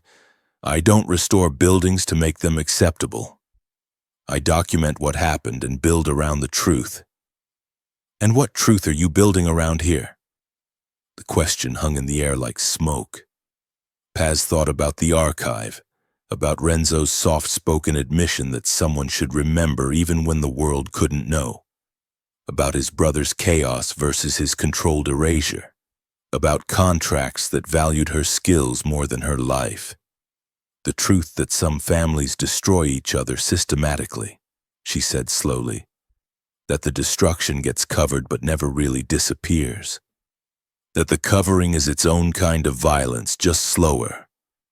I don't restore buildings to make them acceptable. I document what happened and build around the truth. And what truth are you building around here? The question hung in the air like smoke. Paz thought about the archive, about Renzo's soft-spoken admission that someone should remember even when the world couldn't know, about his brother's chaos versus his controlled erasure, about contracts that valued her skills more than her life, the truth that some families destroy each other systematically, she said slowly, that the destruction gets covered but never really disappears, that the covering is its own kind of violence, just slower,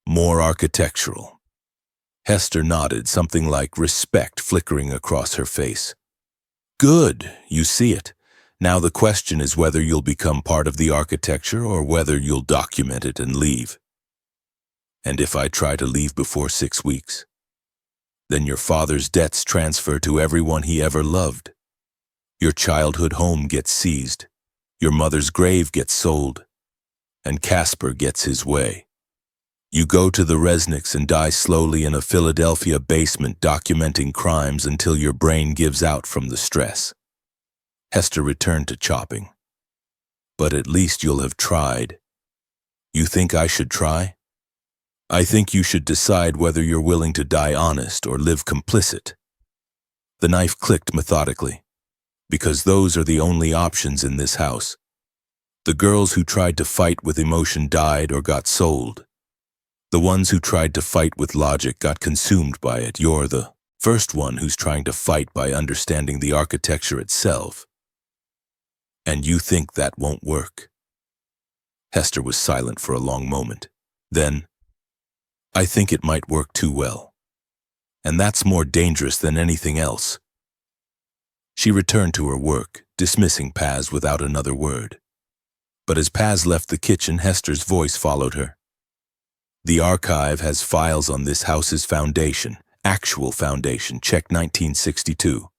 more architectural. Hester nodded, something like respect flickering across her face. Good, you see it. Now the question is whether you'll become part of the architecture or whether you'll document it and leave. And if I try to leave before 6 weeks, then your father's debts transfer to everyone he ever loved. Your childhood home gets seized, your mother's grave gets sold, and Casper gets his way. You go to the Resnicks and die slowly in a Philadelphia basement documenting crimes until your brain gives out from the stress. Hester returned to chopping. But at least you'll have tried. You think I should try? I think you should decide whether you're willing to die honest or live complicit. The knife clicked methodically, because those are the only options in this house. The girls who tried to fight with emotion died or got sold. The ones who tried to fight with logic got consumed by it. You're the first one who's trying to fight by understanding the architecture itself. And you think that won't work? Hester was silent for a long moment. Then, I think it might work too well. And that's more dangerous than anything else. She returned to her work, dismissing Paz without another word. But as Paz left the kitchen, Hester's voice followed her. The archive has files on this house's foundation, actual foundation, check 1962.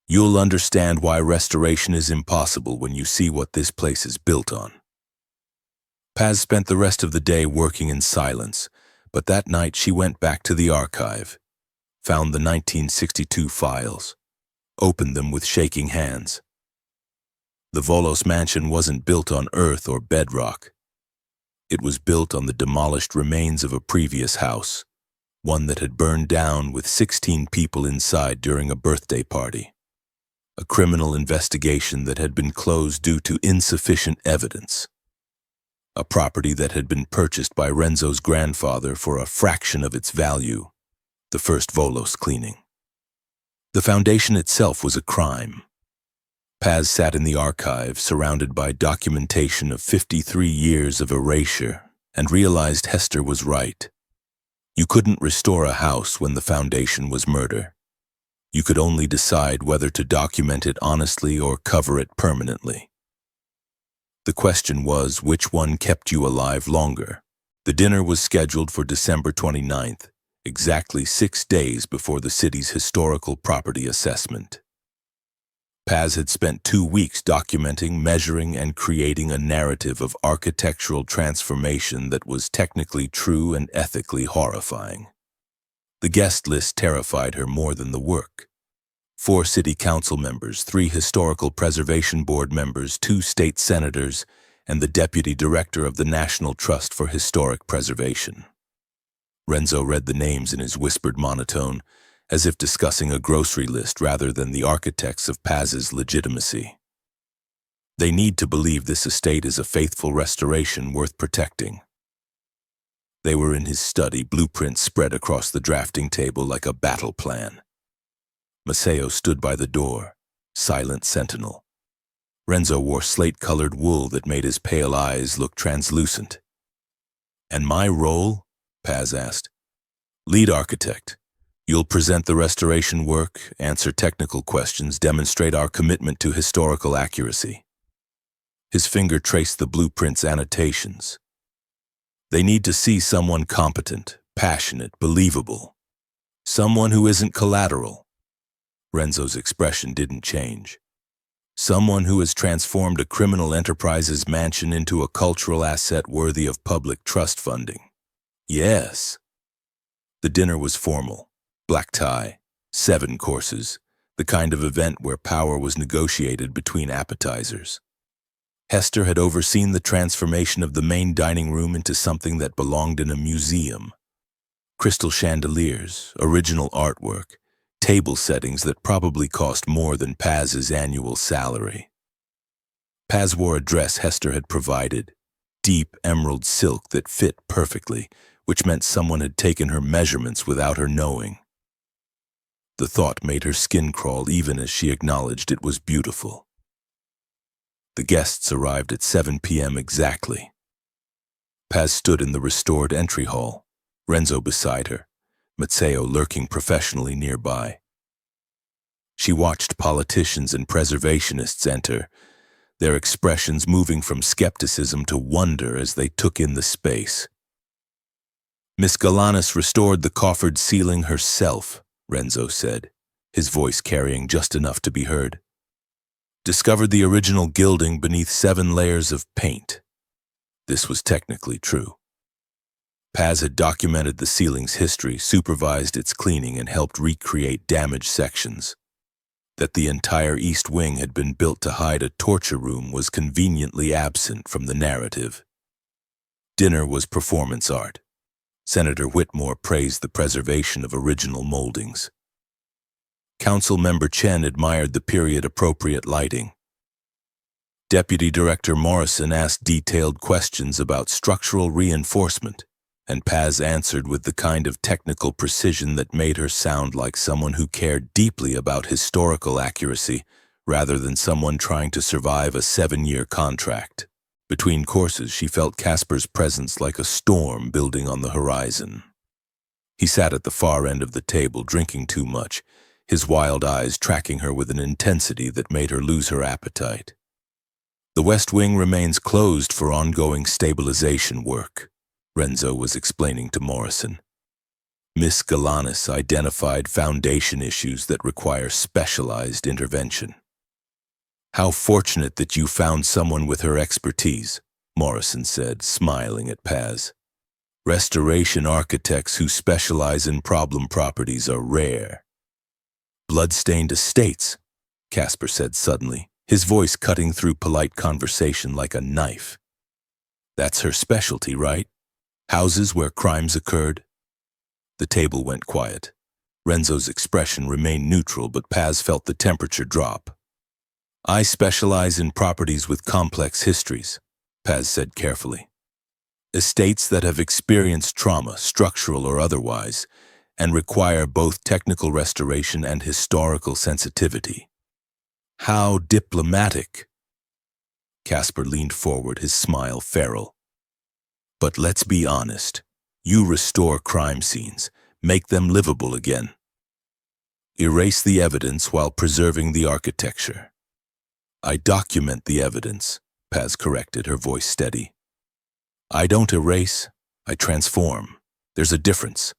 You'll understand why restoration is impossible when you see what this place is built on. Paz spent the rest of the day working in silence, but that night she went back to the archive, found the 1962 files, opened them with shaking hands. The Volos mansion wasn't built on earth or bedrock. It was built on the demolished remains of a previous house, one that had burned down with 16 people inside during a birthday party. A criminal investigation that had been closed due to insufficient evidence. A property that had been purchased by Renzo's grandfather for a fraction of its value, the first Volos cleaning. The foundation itself was a crime. Paz sat in the archive, surrounded by documentation of 53 years of erasure, and realized Hester was right. You couldn't restore a house when the foundation was murder. You could only decide whether to document it honestly or cover it permanently. The question was, which one kept you alive longer? The dinner was scheduled for December 29th, exactly 6 days before the city's historical property assessment. Paz had spent 2 weeks documenting, measuring, and creating a narrative of architectural transformation that was technically true and ethically horrifying. The guest list terrified her more than the work. 4 city council members, 3 historical preservation board members, 2 state senators, and the deputy director of the National Trust for Historic Preservation. Renzo read the names in his whispered monotone, as if discussing a grocery list rather than the architects of Paz's legitimacy. They need to believe this estate is a faithful restoration worth protecting. They were in his study, blueprints spread across the drafting table like a battle plan. Maceo stood by the door, silent sentinel. Renzo wore slate-colored wool that made his pale eyes look translucent. "And my role?" Paz asked. "Lead architect. You'll present the restoration work, answer technical questions, demonstrate our commitment to historical accuracy." His finger traced the blueprint's annotations. "They need to see someone competent, passionate, believable. Someone who isn't collateral." Renzo's expression didn't change. "Someone who has transformed a criminal enterprise's mansion into a cultural asset worthy of public trust funding." "Yes." The dinner was formal. Black tie, 7 courses, the kind of event where power was negotiated between appetizers. Hester had overseen the transformation of the main dining room into something that belonged in a museum. Crystal chandeliers, original artwork, table settings that probably cost more than Paz's annual salary. Paz wore a dress Hester had provided, deep emerald silk that fit perfectly, which meant someone had taken her measurements without her knowing. The thought made her skin crawl even as she acknowledged it was beautiful. The guests arrived at 7 p.m. exactly. Paz stood in the restored entry hall, Renzo beside her, Maceo lurking professionally nearby. She watched politicians and preservationists enter, their expressions moving from skepticism to wonder as they took in the space. "Miss Galanis restored the coffered ceiling herself," Renzo said, his voice carrying just enough to be heard. "Discovered the original gilding beneath 7 layers of paint." This was technically true. Paz had documented the ceiling's history, supervised its cleaning, and helped recreate damaged sections. That the entire east wing had been built to hide a torture room was conveniently absent from the narrative. Dinner was performance art. Senator Whitmore praised the preservation of original moldings. Councilmember Chen admired the period-appropriate lighting. Deputy Director Morrison asked detailed questions about structural reinforcement, and Paz answered with the kind of technical precision that made her sound like someone who cared deeply about historical accuracy rather than someone trying to survive a 7-year contract. Between courses, she felt Casper's presence like a storm building on the horizon. He sat at the far end of the table, drinking too much, his wild eyes tracking her with an intensity that made her lose her appetite. "The West Wing remains closed for ongoing stabilization work," Renzo was explaining to Morrison. "Miss Galanis identified foundation issues that require specialized intervention." "How fortunate that you found someone with her expertise," Morrison said, smiling at Paz. "Restoration architects who specialize in problem properties are rare." "Blood-stained estates," Casper said suddenly, his voice cutting through polite conversation like a knife. "That's her specialty, right? Houses where crimes occurred?" The table went quiet. Renzo's expression remained neutral, but Paz felt the temperature drop. "I specialize in properties with complex histories," Paz said carefully. "Estates that have experienced trauma, structural or otherwise, and require both technical restoration and historical sensitivity." "How diplomatic." Casper leaned forward, his smile feral. "But let's be honest. You restore crime scenes, make them livable again. erase the evidence while preserving the architecture. I document the evidence, Paz corrected, her voice steady. I don't erase, I transform. There's a difference.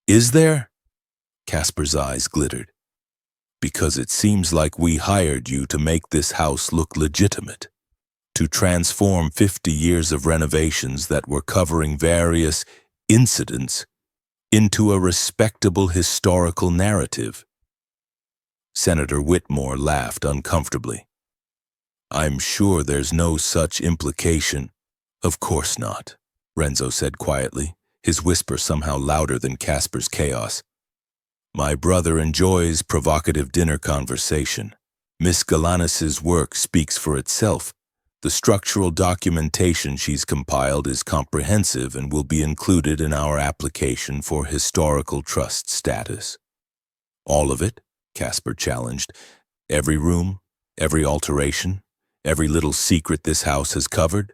Is there? Casper's eyes glittered. Because it seems like we hired you to make this house look legitimate, to transform 50 years of renovations that were covering various incidents into a respectable historical narrative. Senator Whitmore laughed uncomfortably. I'm sure there's no such implication. Of course not, Renzo said quietly, his whisper somehow louder than Casper's chaos. My brother enjoys provocative dinner conversation. Miss Galanis's work speaks for itself. The structural documentation she's compiled is comprehensive and will be included in our application for historical trust status. All of it? Casper challenged. Every room, every alteration, every little secret this house has covered?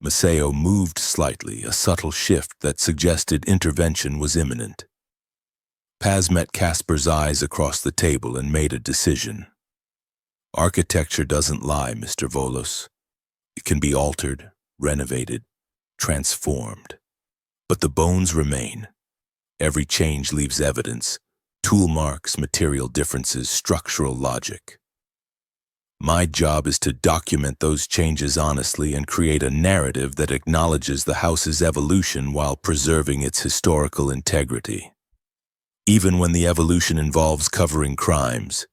Maceo moved slightly, a subtle shift that suggested intervention was imminent. Paz met Casper's eyes across the table and made a decision. Architecture doesn't lie, Mr. Volos. It can be altered, renovated, transformed. But the bones remain. Every change leaves evidence, tool marks, material differences, structural logic. My job is to document those changes honestly and create a narrative that acknowledges the house's evolution while preserving its historical integrity. Even when the evolution involves covering crimes.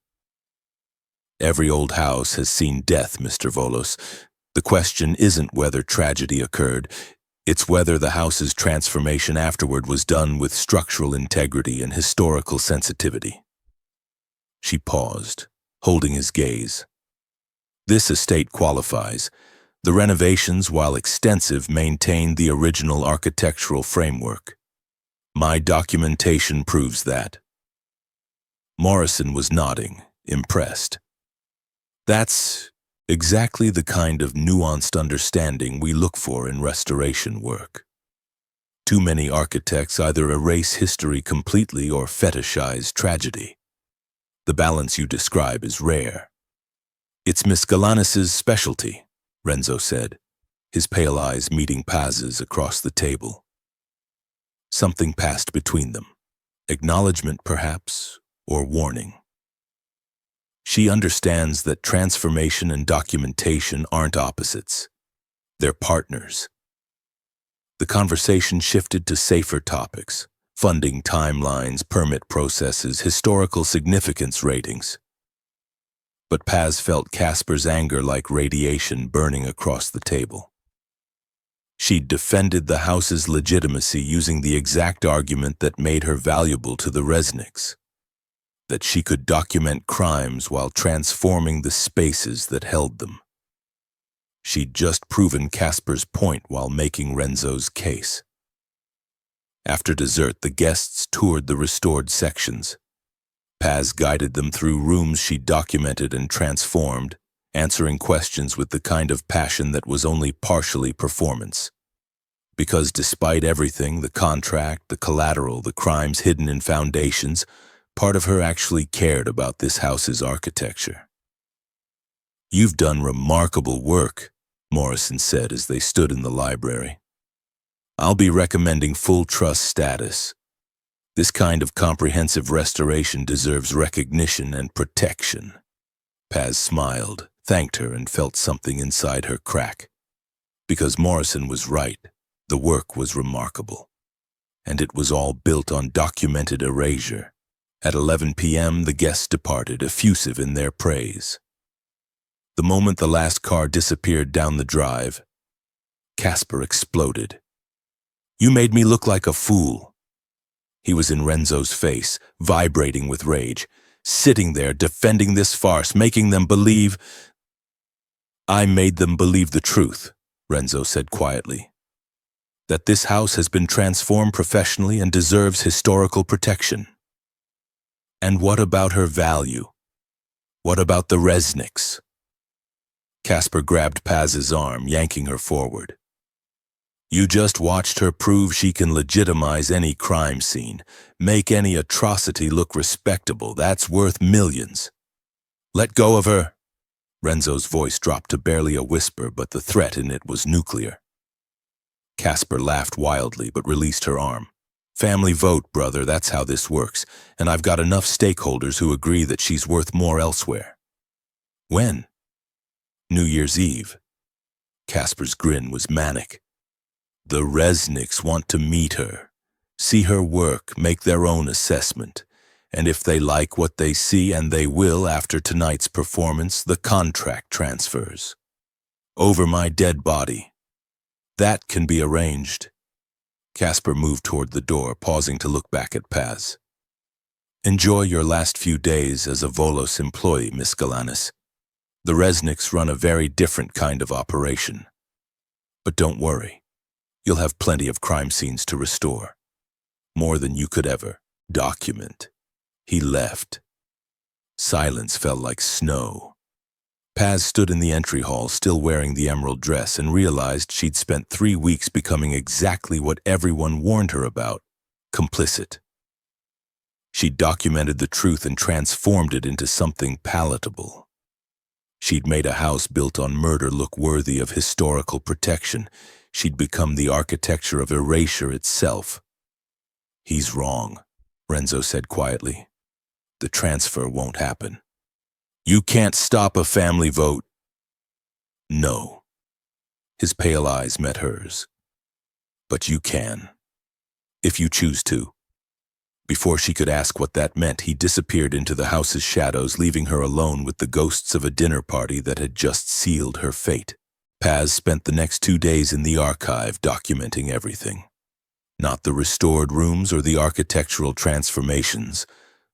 Every old house has seen death, Mr. Volos. The question isn't whether tragedy occurred, it's whether the house's transformation afterward was done with structural integrity and historical sensitivity. She paused, holding his gaze. This estate qualifies. The renovations, while extensive, maintain the original architectural framework. My documentation proves that. Morrison was nodding, impressed. That's exactly the kind of nuanced understanding we look for in restoration work. Too many architects either erase history completely or fetishize tragedy. The balance you describe is rare. It's Miss Galanis's specialty, Renzo said, his pale eyes meeting Paz's across the table. Something passed between them. Acknowledgement, perhaps, or warning. She understands that transformation and documentation aren't opposites. They're partners. The conversation shifted to safer topics: funding timelines, permit processes, historical significance ratings. But Paz felt Casper's anger like radiation burning across the table. She'd defended the house's legitimacy using the exact argument that made her valuable to the Resnicks: that she could document crimes while transforming the spaces that held them. She'd just proven Casper's point while making Renzo's case. After dessert, the guests toured the restored sections. Paz guided them through rooms she documented and transformed, answering questions with the kind of passion that was only partially performance. Because despite everything, the contract, the collateral, the crimes hidden in foundations, part of her actually cared about this house's architecture. You've done remarkable work, Morrison said as they stood in the library. I'll be recommending full trust status. This kind of comprehensive restoration deserves recognition and protection. Paz smiled, thanked her, and felt something inside her crack. Because Morrison was right, the work was remarkable. And it was all built on documented erasure. At 11 p.m., the guests departed, effusive in their praise. The moment the last car disappeared down the drive, Casper exploded. You made me look like a fool. He was in Renzo's face, vibrating with rage, sitting there defending this farce, making them believe. I made them believe the truth, Renzo said quietly. That this house has been transformed professionally and deserves historical protection. And what about her value? What about the Resnicks? Casper grabbed Paz's arm, yanking her forward. You just watched her prove she can legitimize any crime scene, make any atrocity look respectable. That's worth millions. Let go of her. Renzo's voice dropped to barely a whisper, but the threat in it was nuclear. Casper laughed wildly, but released her arm. Family vote, brother, that's how this works, and I've got enough stakeholders who agree that she's worth more elsewhere. When? New Year's Eve. Casper's grin was manic. The Resnicks want to meet her, see her work, make their own assessment, and if they like what they see, and they will after tonight's performance, the contract transfers. Over my dead body. That can be arranged. Casper moved toward the door, pausing to look back at Paz. Enjoy your last few days as a Volos employee, Miss Galanis. The Resnicks run a very different kind of operation. But don't worry. You'll have plenty of crime scenes to restore. More than you could ever document. He left. Silence fell like snow. Paz stood in the entry hall, still wearing the emerald dress, and realized she'd spent 3 weeks becoming exactly what everyone warned her about, complicit. She'd documented the truth and transformed it into something palatable. She'd made a house built on murder look worthy of historical protection. She'd become the architecture of erasure itself. He's wrong, Renzo said quietly. The transfer won't happen. You can't stop a family vote. No. His pale eyes met hers. But you can, if you choose to. Before she could ask what that meant, he disappeared into the house's shadows, leaving her alone with the ghosts of a dinner party that had just sealed her fate. Paz spent the next 2 days in the archive documenting everything. Not the restored rooms or the architectural transformations.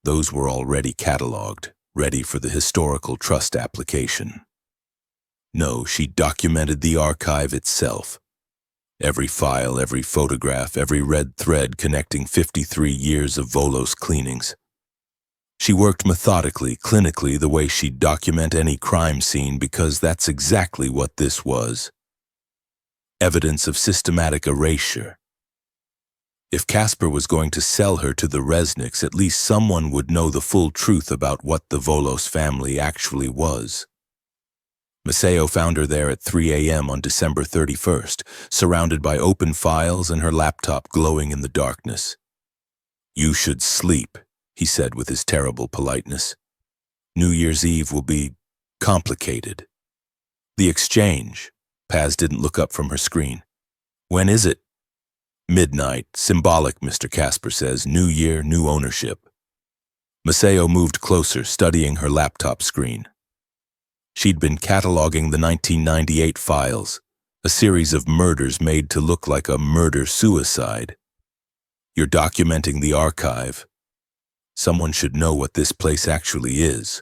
Those were already catalogued, ready for the historical trust application. No, she documented the archive itself. Every file, every photograph, every red thread connecting 53 years of Volos cleanings. She worked methodically, clinically, the way she'd document any crime scene, because that's exactly what this was. Evidence of systematic erasure. If Casper was going to sell her to the Resnicks, at least someone would know the full truth about what the Volos family actually was. Maceo found her there at 3 a.m. on December 31st, surrounded by open files and her laptop glowing in the darkness. You should sleep, he said with his terrible politeness. New Year's Eve will be complicated. The exchange. Paz didn't look up from her screen. When is it? Midnight. Symbolic, Mr. Casper says. New year, new ownership. Maceo moved closer, studying her laptop screen. She'd been cataloging the 1998 files, a series of murders made to look like a murder-suicide. You're documenting the archive. Someone should know what this place actually is.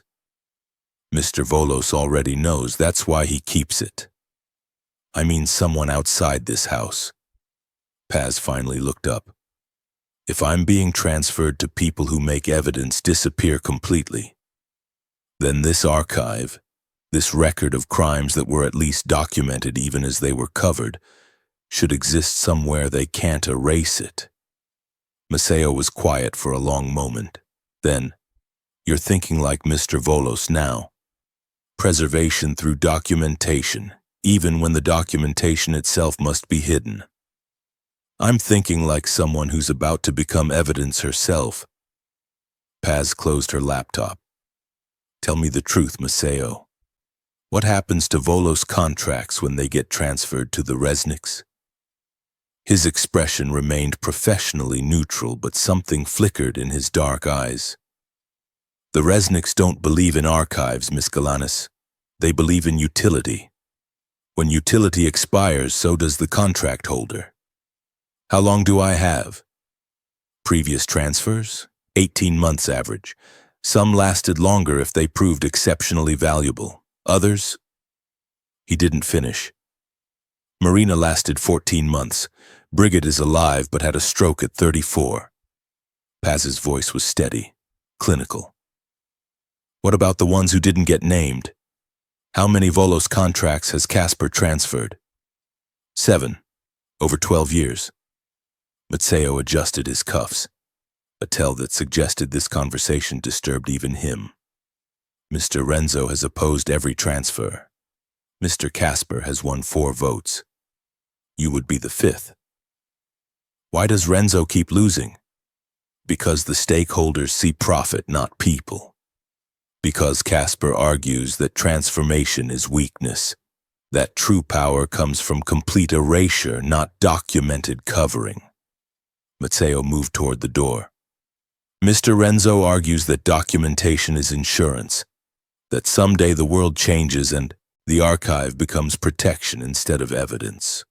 Mr. Volos already knows, that's why he keeps it. I mean someone outside this house. Paz finally looked up. If I'm being transferred to people who make evidence disappear completely, then this archive, this record of crimes that were at least documented even as they were covered, should exist somewhere they can't erase it. Maceo was quiet for a long moment. Then, you're thinking like Mr. Volos now. Preservation through documentation, even when the documentation itself must be hidden. I'm thinking like someone who's about to become evidence herself. Paz closed her laptop. Tell me the truth, Maceo. What happens to Volos contracts when they get transferred to the Resnicks? His expression remained professionally neutral, but something flickered in his dark eyes. The Resnicks don't believe in archives, Miss Galanis. They believe in utility. When utility expires, so does the contract holder. How long do I have? Previous transfers? 18 months average. Some lasted longer if they proved exceptionally valuable. Others? He didn't finish. Marina lasted 14 months. Brigid is alive but had a stroke at 34. Paz's voice was steady, clinical. What about the ones who didn't get named? How many Volos contracts has Casper transferred? 7. Over 12 years. Matteo adjusted his cuffs, a tell that suggested this conversation disturbed even him. Mr. Renzo has opposed every transfer. Mr. Casper has won 4 votes. You would be the 5th. Why does Renzo keep losing? Because the stakeholders see profit, not people. Because Casper argues that transformation is weakness, that true power comes from complete erasure, not documented covering. Matteo moved toward the door. Mr. Renzo argues that documentation is insurance, that someday the world changes and the archive becomes protection instead of evidence.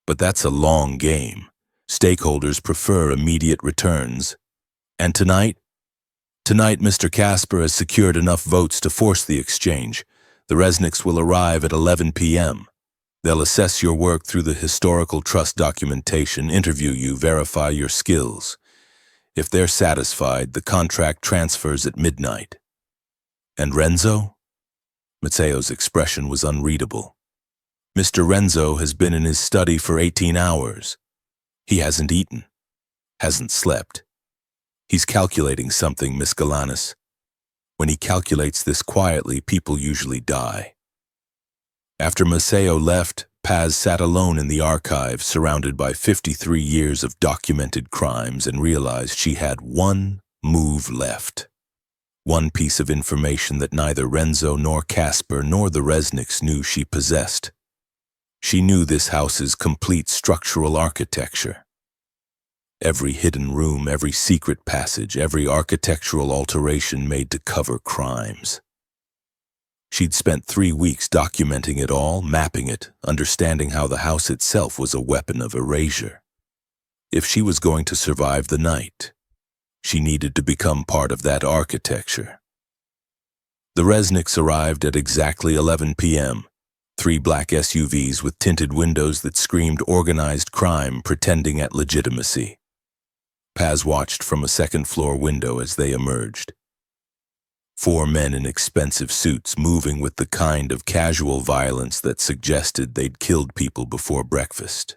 But that's a long game. Stakeholders prefer immediate returns. And tonight Mr. Casper has secured enough votes to force the exchange. The Resnicks will arrive at 11 p.m. They'll assess your work through the historical trust documentation, interview you, verify your skills. If they're satisfied, the contract transfers at midnight. And Renzo? Matteo's expression was unreadable. Mr. Renzo has been in his study for 18 hours. He hasn't eaten, hasn't slept. He's calculating something, Miss Galanis. When he calculates this quietly, people usually die. After Matteo left, Paz sat alone in the archive, surrounded by 53 years of documented crimes, and realized she had one move left. One piece of information that neither Renzo nor Casper nor the Resnicks knew she possessed. She knew this house's complete structural architecture. Every hidden room, every secret passage, every architectural alteration made to cover crimes. She'd spent 3 weeks documenting it all, mapping it, understanding how the house itself was a weapon of erasure. If she was going to survive the night, she needed to become part of that architecture. The Resnicks arrived at exactly 11 p.m., 3 black SUVs with tinted windows that screamed organized crime pretending at legitimacy. Paz watched from a second-floor window as they emerged. 4 men in expensive suits moving with the kind of casual violence that suggested they'd killed people before breakfast.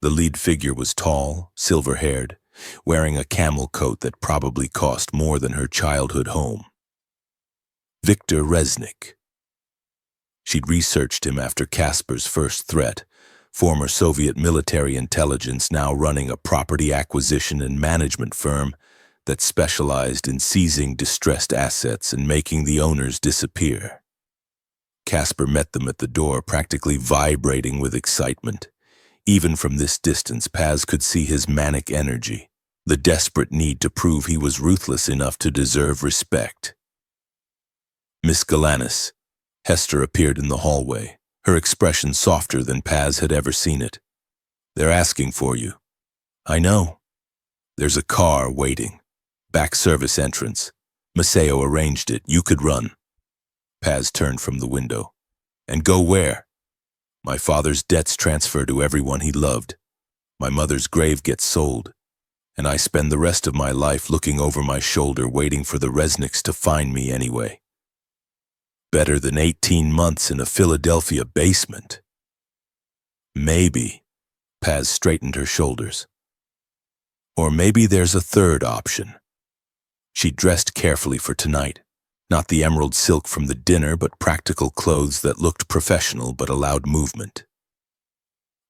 The lead figure was tall, silver-haired, wearing a camel coat that probably cost more than her childhood home. Victor Resnick. She'd researched him after Casper's first threat, former Soviet military intelligence now running a property acquisition and management firm that specialized in seizing distressed assets and making the owners disappear. Casper met them at the door, practically vibrating with excitement. Even from this distance, Paz could see his manic energy, the desperate need to prove he was ruthless enough to deserve respect. Miss Galanis. Hester appeared in the hallway, her expression softer than Paz had ever seen it. They're asking for you. I know. There's a car waiting. Back service entrance. Matteo arranged it. You could run. Paz turned from the window. And go where? My father's debts transfer to everyone he loved. My mother's grave gets sold. And I spend the rest of my life looking over my shoulder waiting for the Resnicks to find me anyway. Better than 18 months in a Philadelphia basement. Maybe. Paz straightened her shoulders. Or maybe there's a third option. She dressed carefully for tonight. Not the emerald silk from the dinner, but practical clothes that looked professional but allowed movement.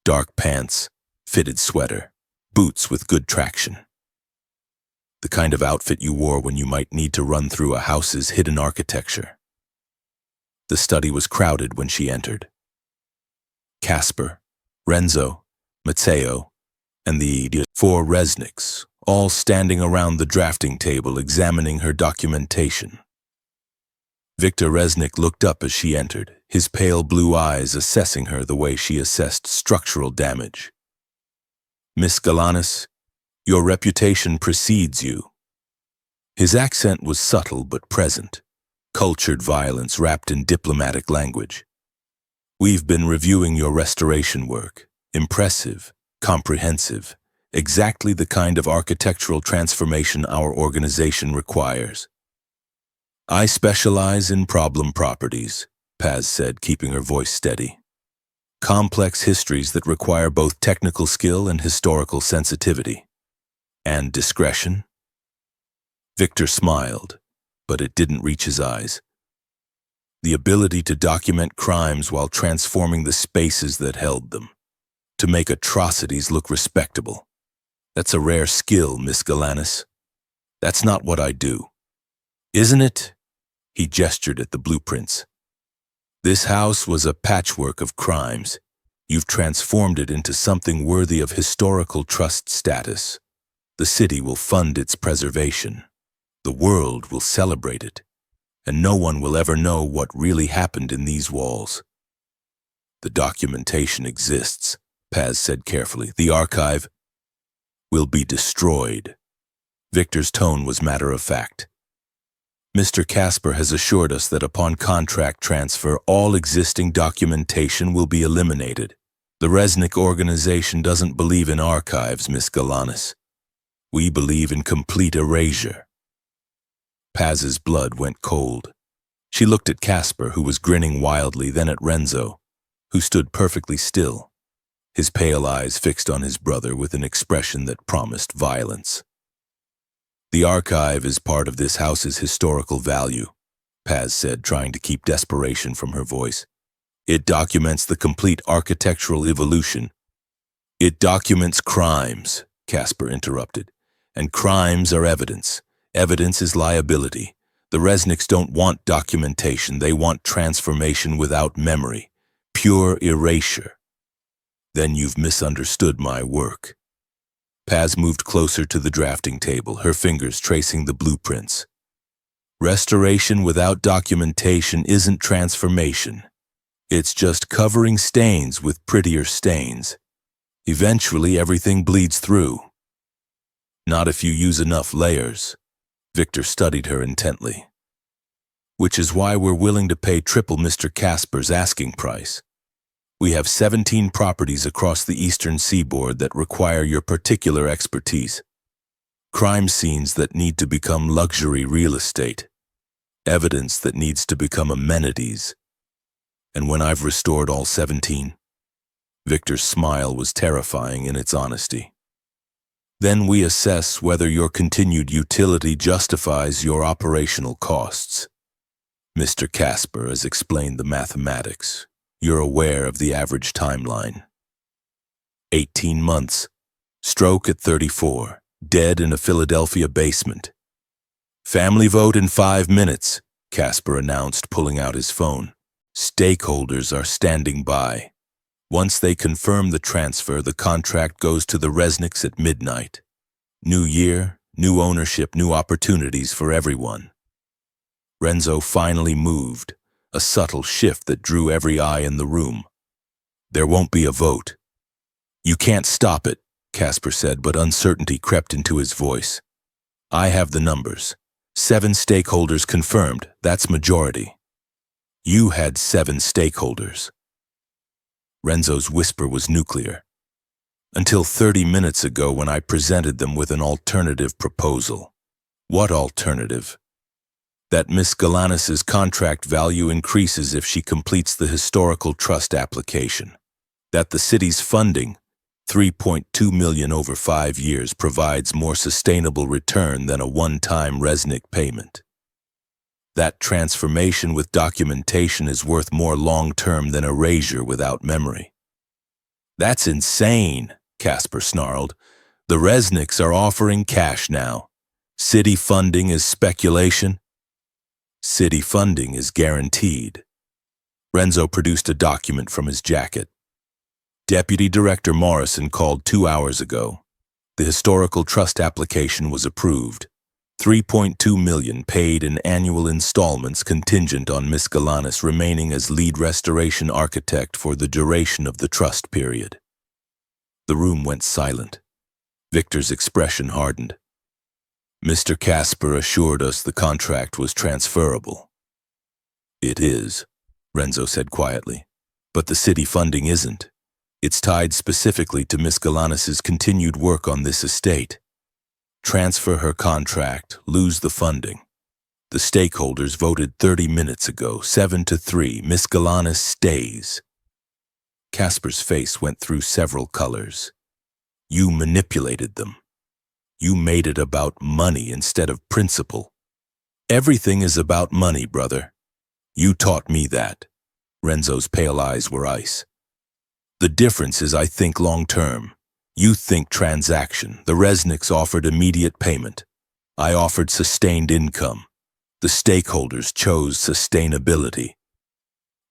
Dark pants, fitted sweater, boots with good traction. The kind of outfit you wore when you might need to run through a house's hidden architecture. The study was crowded when she entered. Casper, Renzo, Matteo, and the 4 Resnicks, all standing around the drafting table examining her documentation. Victor Resnick looked up as she entered, his pale blue eyes assessing her the way she assessed structural damage. Miss Galanis, your reputation precedes you. His accent was subtle but present. Cultured violence wrapped in diplomatic language. We've been reviewing your restoration work. Impressive, comprehensive, exactly the kind of architectural transformation our organization requires. I specialize in problem properties, Paz said, keeping her voice steady. complex histories that require both technical skill and historical sensitivity. And discretion? Victor smiled, but it didn't reach his eyes. The ability to document crimes while transforming the spaces that held them, to make atrocities look respectable. That's a rare skill, Miss Galanis. That's not what I do. Isn't it? He gestured at the blueprints. This house was a patchwork of crimes. You've transformed it into something worthy of historical trust status. The city will fund its preservation. The world will celebrate it. And no one will ever know what really happened in these walls. The documentation exists, Paz said carefully. The archive will be destroyed. Victor's tone was matter-of-fact. Mr. Casper has assured us that upon contract transfer, all existing documentation will be eliminated. The Resnick organization doesn't believe in archives, Miss Galanis. We believe in complete erasure. Paz's blood went cold. She looked at Casper, who was grinning wildly, then at Renzo, who stood perfectly still, his pale eyes fixed on his brother with an expression that promised violence. The archive is part of this house's historical value, Paz said, trying to keep desperation from her voice. It documents the complete architectural evolution. It documents crimes, Casper interrupted, and crimes are evidence. Evidence is liability. The Resnicks don't want documentation, they want transformation without memory, pure erasure. Then you've misunderstood my work. Paz moved closer to the drafting table, her fingers tracing the blueprints. Restoration without documentation isn't transformation. It's just covering stains with prettier stains. Eventually, everything bleeds through. Not if you use enough layers. Victor studied her intently. Which is why we're willing to pay triple Mr. Casper's asking price. We have 17 properties across the eastern seaboard that require your particular expertise. Crime scenes that need to become luxury real estate. Evidence that needs to become amenities. And when I've restored all 17, Victor's smile was terrifying in its honesty. Then we assess whether your continued utility justifies your operational costs. Mr. Casper has explained the mathematics. You're aware of the average timeline. 18 months. Stroke at 34. Dead in a Philadelphia basement. Family vote in 5 minutes, Casper announced, pulling out his phone. Stakeholders are standing by. Once they confirm the transfer, the contract goes to the Resnicks at midnight. New year, new ownership, new opportunities for everyone. Renzo finally moved, a subtle shift that drew every eye in the room. There won't be a vote. You can't stop it, Casper said, but uncertainty crept into his voice. I have the numbers. 7 stakeholders confirmed, that's majority. You had 7 stakeholders. Renzo's whisper was nuclear. Until 30 minutes ago when I presented them with an alternative proposal. What alternative? That Miss Galanis's contract value increases if she completes the historical trust application. That the city's funding, $3.2 million over 5 years, provides more sustainable return than a one-time Resnick payment. That transformation with documentation is worth more long-term than erasure without memory. That's insane, Casper snarled. The Resnicks are offering cash now. City funding is speculation. City funding is guaranteed. Renzo produced a document from his jacket. Deputy Director Morrison called 2 hours ago. The historical trust application was approved. $3.2 million paid in annual installments contingent on Miss Galanis remaining as lead restoration architect for the duration of the trust period. The room went silent. Victor's expression hardened. Mr. Casper assured us the contract was transferable. It is, Renzo said quietly, but the city funding isn't. It's tied specifically to Miss Galanis's continued work on this estate. Transfer her contract, lose the funding. The stakeholders voted 30 minutes ago, 7-3. Miss Galanis stays. Casper's face went through several colors. You manipulated them. You made it about money instead of principle. Everything is about money, brother. You taught me that. Renzo's pale eyes were ice. The difference is I think long-term. You think transaction. The Resnicks offered immediate payment. I offered sustained income. The stakeholders chose sustainability.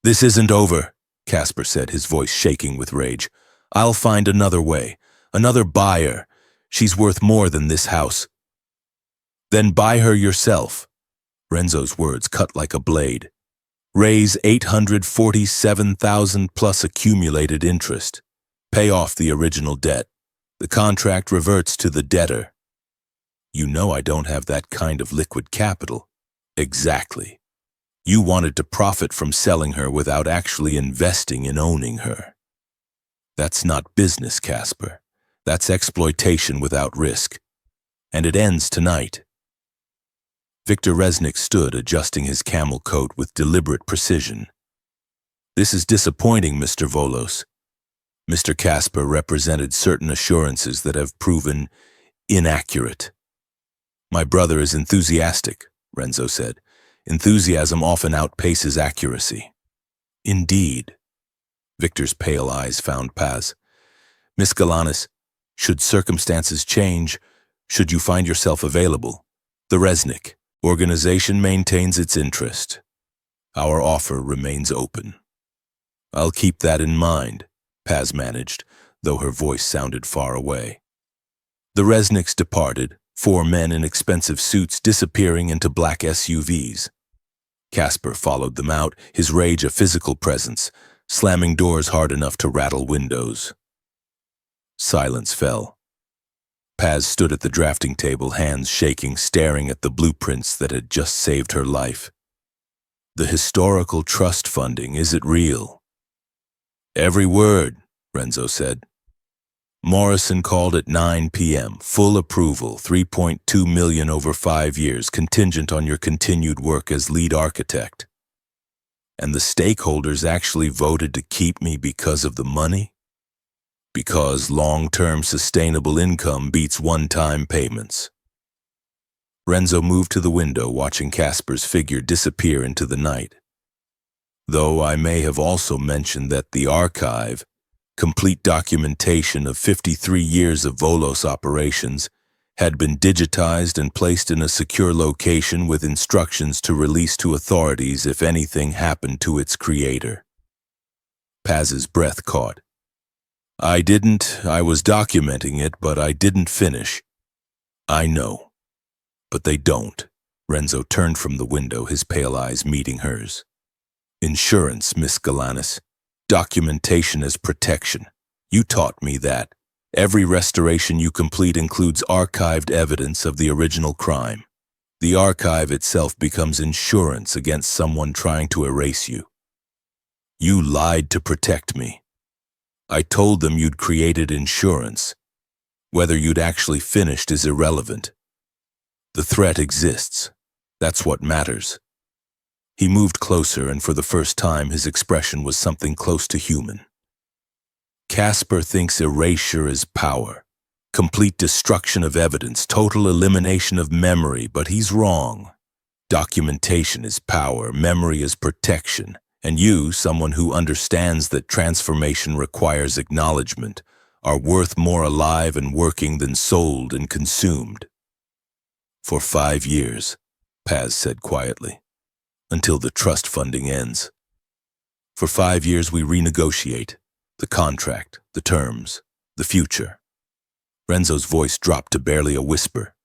This isn't over, Casper said, his voice shaking with rage. I'll find another way, another buyer. She's worth more than this house. Then buy her yourself. Renzo's words cut like a blade. Raise 847,000 plus accumulated interest. Pay off the original debt. The contract reverts to the debtor. You know I don't have that kind of liquid capital. Exactly. You wanted to profit from selling her without actually investing in owning her. That's not business, Casper. That's exploitation without risk. And it ends tonight. Victor Resnick stood, adjusting his camel coat with deliberate precision. This is disappointing, Mr. Volos. Mr. Casper represented certain assurances that have proven inaccurate. My brother is enthusiastic, Renzo said. Enthusiasm often outpaces accuracy. Indeed. Victor's pale eyes found Paz. Miss Galanis, should circumstances change, should you find yourself available, the Resnick organization maintains its interest. Our offer remains open. I'll keep that in mind, Paz managed, though her voice sounded far away. The Resnicks departed, 4 men in expensive suits disappearing into black SUVs. Casper followed them out, his rage a physical presence, slamming doors hard enough to rattle windows. Silence fell. Paz stood at the drafting table, hands shaking, staring at the blueprints that had just saved her life. The historical trust funding, is it real? Every word, Renzo said. Morrison called at 9 p.m. Full approval, $3.2 million over 5 years, contingent on your continued work as lead architect. And the stakeholders actually voted to keep me because of the money? Because long-term sustainable income beats one-time payments. Renzo moved to the window, watching Casper's figure disappear into the night. Though I may have also mentioned that the archive, complete documentation of 53 years of Volos operations, had been digitized and placed in a secure location with instructions to release to authorities if anything happened to its creator. Paz's breath caught. I was documenting it, but I didn't finish. I know. But they don't. Renzo turned from the window, his pale eyes meeting hers. Insurance, Miss Galanis. Documentation as protection. You taught me that. Every restoration you complete includes archived evidence of the original crime. The archive itself becomes insurance against someone trying to erase you. You lied to protect me. I told them you'd created insurance. Whether you'd actually finished is irrelevant. The threat exists. That's what matters. He moved closer, and for the first time his expression was something close to human. Casper thinks erasure is power, complete destruction of evidence, total elimination of memory, but he's wrong. Documentation is power, memory is protection, and you, someone who understands that transformation requires acknowledgement, are worth more alive and working than sold and consumed. For 5 years, Paz said quietly, until the trust funding ends. For 5 years we renegotiate. The contract, the terms, the future. Renzo's voice dropped to barely a whisper.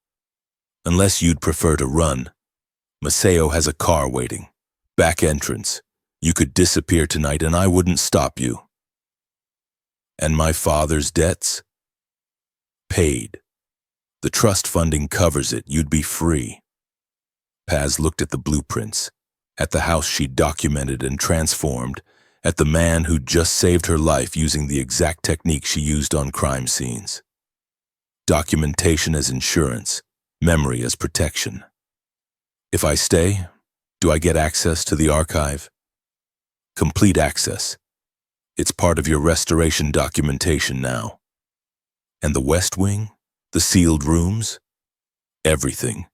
Unless you'd prefer to run, Maceo has a car waiting. Back entrance. You could disappear tonight and I wouldn't stop you. And my father's debts? Paid. The trust funding covers it. You'd be free. Paz looked at the blueprints, at the house she'd documented and transformed, at the man who'd just saved her life using the exact technique she used on crime scenes. Documentation as insurance, memory as protection. If I stay, do I get access to the archive? Complete access. It's part of your restoration documentation now. And the West Wing? The sealed rooms? Everything.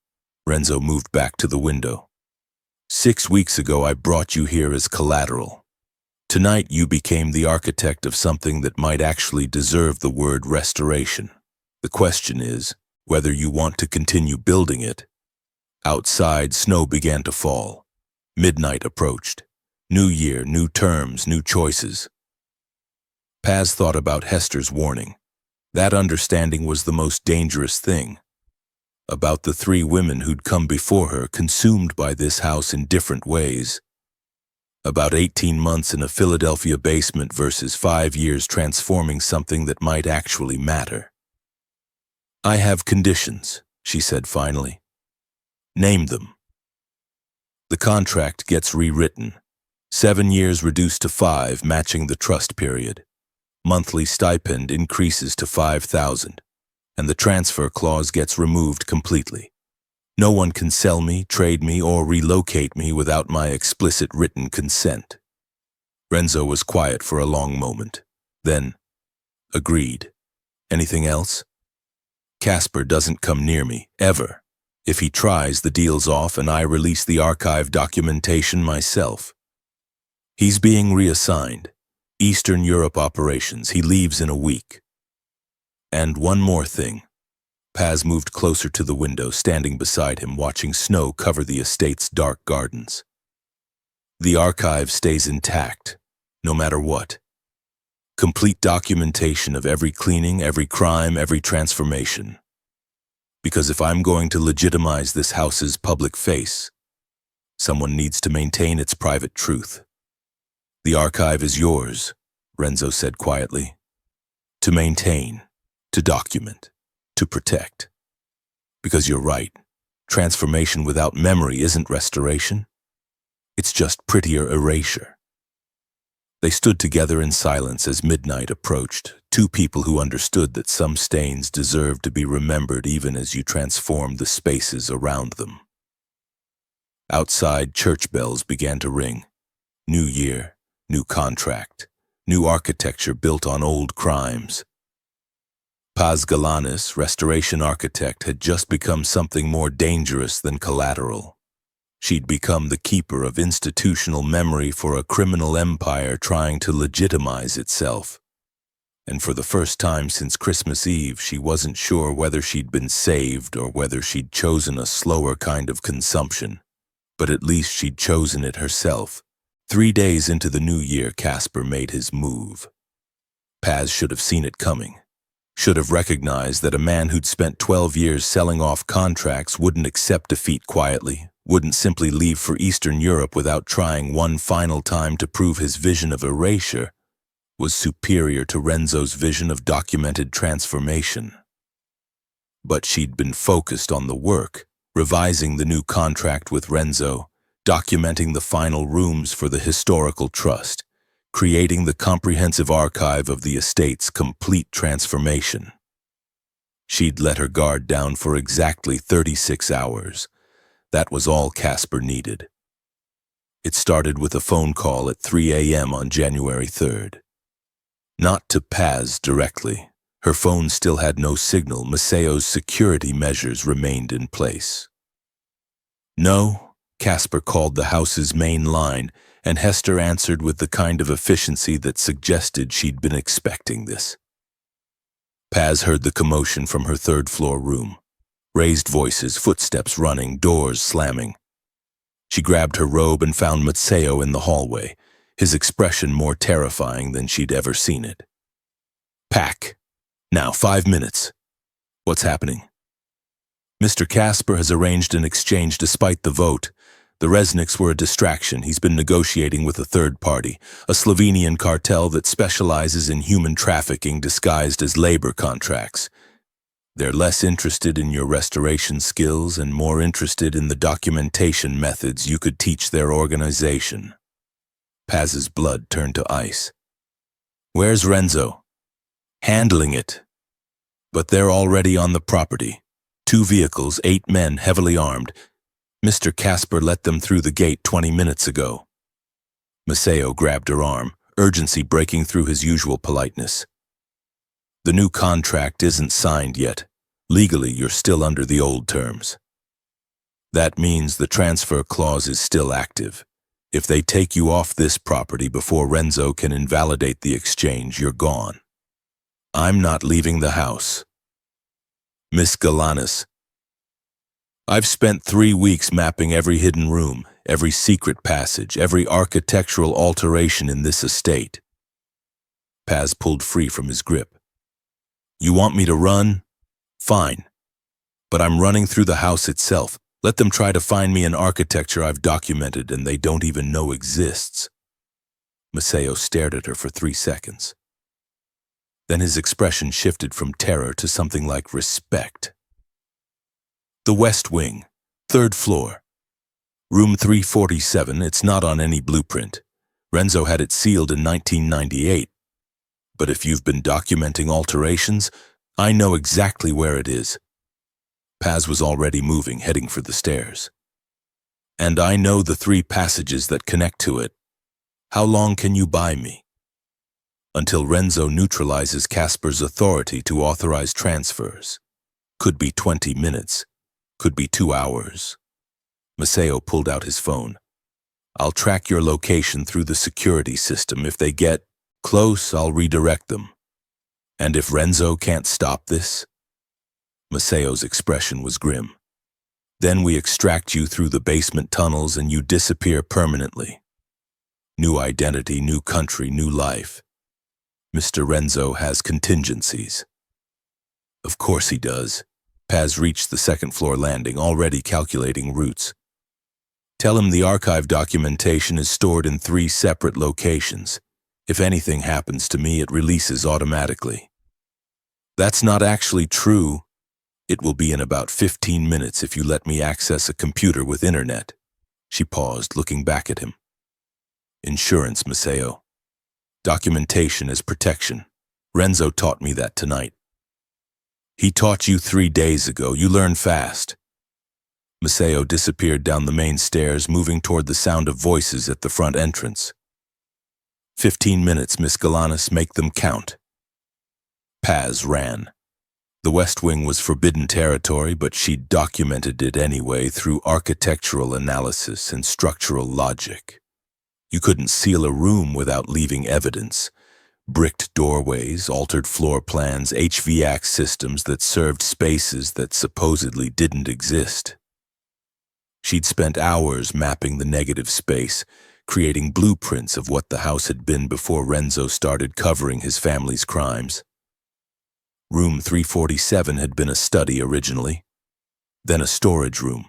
Renzo moved back to the window. 6 weeks ago, I brought you here as collateral. Tonight, you became the architect of something that might actually deserve the word restoration. The question is whether you want to continue building it. Outside, snow began to fall. Midnight approached. New year, new terms, new choices. Paz thought about Hester's warning. That understanding was the most dangerous thing. About the 3 women who'd come before her, consumed by this house in different ways. About 18 months in a Philadelphia basement versus 5 years transforming something that might actually matter. I have conditions, she said finally. Name them. The contract gets rewritten. 7 years reduced to 5, matching the trust period. Monthly stipend increases to $5,000, and the transfer clause gets removed completely. No one can sell me, trade me, or relocate me without my explicit written consent. Renzo was quiet for a long moment. Then, agreed. Anything else? Casper doesn't come near me, ever. If he tries, the deal's off and I release the archive documentation myself. He's being reassigned. Eastern Europe operations. He leaves in a week. And one more thing. Paz moved closer to the window, standing beside him, watching snow cover the estate's dark gardens. The archive stays intact, no matter what. Complete documentation of every cleaning, every crime, every transformation. Because if I'm going to legitimize this house's public face, someone needs to maintain its private truth. The archive is yours, Renzo said quietly. To maintain, to document, to protect. Because you're right, transformation without memory isn't restoration. It's just prettier erasure. They stood together in silence as midnight approached, 2 people who understood that some stains deserved to be remembered even as you transformed the spaces around them. Outside, church bells began to ring. New year, new contract, new architecture built on old crimes. Paz Galanis, restoration architect, had just become something more dangerous than collateral. She'd become the keeper of institutional memory for a criminal empire trying to legitimize itself. And for the first time since Christmas Eve, she wasn't sure whether she'd been saved or whether she'd chosen a slower kind of consumption. But at least she'd chosen it herself. 3 days into the new year, Casper made his move. Paz should have seen it coming. Should have recognized that a man who'd spent 12 years selling off contracts wouldn't accept defeat quietly, wouldn't simply leave for Eastern Europe without trying one final time to prove his vision of erasure was superior to Renzo's vision of documented transformation. But she'd been focused on the work, revising the new contract with Renzo, documenting the final rooms for the historical trust, creating the comprehensive archive of the estate's complete transformation. She'd let her guard down for exactly 36 hours. That was all Casper needed. It started with a phone call at 3 a.m. on January 3rd. Not to Paz directly. Her phone still had no signal. Maceo's security measures remained in place. No, Casper called the house's main line, and Hester answered with the kind of efficiency that suggested she'd been expecting this. Paz heard the commotion from her third-floor room. Raised voices, footsteps running, doors slamming. She grabbed her robe and found Maceo in the hallway, his expression more terrifying than she'd ever seen it. Pack. Now, 5 minutes. What's happening? Mr. Casper has arranged an exchange despite the vote. The Resnicks were a distraction. He's been negotiating with a third party, a Slovenian cartel that specializes in human trafficking disguised as labor contracts. They're less interested in your restoration skills and more interested in the documentation methods you could teach their organization. Paz's blood turned to ice. Where's Renzo? Handling it. But they're already on the property. 2 vehicles, 8 men, heavily armed. Mr. Casper let them through the gate 20 minutes ago. Maceo grabbed her arm. urgency breaking through his usual politeness. The new contract isn't signed yet. Legally, you're still under the old terms. That means the transfer clause is still active. If they take you off this property before Renzo can invalidate the exchange, you're gone. I'm not leaving the house. Miss Galanis, I've spent 3 weeks mapping every hidden room, every secret passage, every architectural alteration in this estate. Paz pulled free from his grip. You want me to run? Fine. But I'm running through the house itself. Let them try to find me an architecture I've documented and they don't even know exists. Maceo stared at her for 3 seconds. Then his expression shifted from terror to something like respect. The West Wing, 3rd floor. Room 347, it's not on any blueprint. Renzo had it sealed in 1998. But if you've been documenting alterations, I know exactly where it is. Paz was already moving, heading for the stairs. And I know the 3 passages that connect to it. How long can you buy me? Until Renzo neutralizes Casper's authority to authorize transfers. Could be 20 minutes. Could be 2 hours. Maceo pulled out his phone. I'll track your location through the security system. If they get close, I'll redirect them. And if Renzo can't stop this? Maceo's expression was grim. Then we extract you through the basement tunnels and you disappear permanently. New identity, new country, new life. Mr. Renzo has contingencies. Of course he does. Paz reached the 2nd floor landing, already calculating routes. Tell him the archive documentation is stored in 3 separate locations. If anything happens to me, it releases automatically. That's not actually true. It will be in about 15 minutes if you let me access a computer with internet. She paused, looking back at him. Insurance, Maceo. Documentation is protection. Renzo taught me that tonight. He taught you 3 days ago. You learn fast. Maceo disappeared down the main stairs, moving toward the sound of voices at the front entrance. 15 minutes, Miss Galanis, make them count. Paz ran. The West Wing was forbidden territory, but she'd documented it anyway through architectural analysis and structural logic. You couldn't seal a room without leaving evidence. Bricked doorways, altered floor plans, HVAC systems that served spaces that supposedly didn't exist. She'd spent hours mapping the negative space, creating blueprints of what the house had been before Renzo started covering his family's crimes. Room 347 had been a study originally, then a storage room.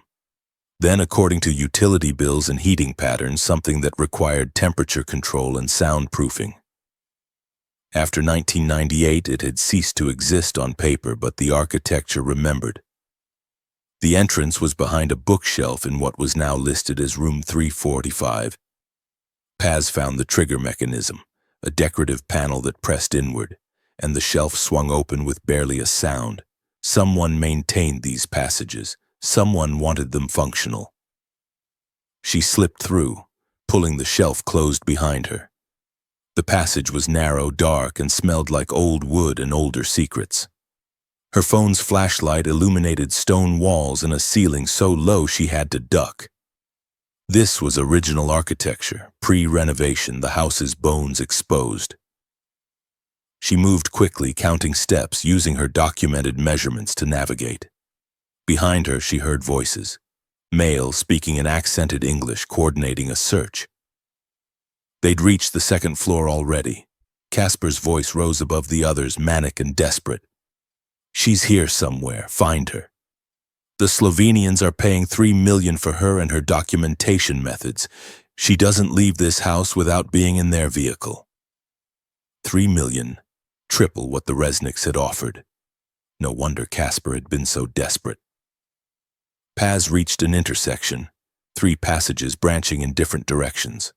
Then, according to utility bills and heating patterns, something that required temperature control and soundproofing. After 1998, it had ceased to exist on paper, but the architecture remembered. The entrance was behind a bookshelf in what was now listed as Room 345. Paz found the trigger mechanism, a decorative panel that pressed inward, and the shelf swung open with barely a sound. Someone maintained these passages. Someone wanted them functional. She slipped through, pulling the shelf closed behind her. The passage was narrow, dark, and smelled like old wood and older secrets. Her phone's flashlight illuminated stone walls and a ceiling so low she had to duck. This was original architecture, pre-renovation, the house's bones exposed. She moved quickly, counting steps, using her documented measurements to navigate. Behind her, she heard voices. Male speaking in accented English, coordinating a search. They'd reached the 2nd floor already. Casper's voice rose above the others, manic and desperate. She's here somewhere. Find her. The Slovenians are paying $3 million for her and her documentation methods. She doesn't leave this house without being in their vehicle. $3 million, triple what the Resnicks had offered. No wonder Casper had been so desperate. Paz reached an intersection, 3 passages branching in different directions.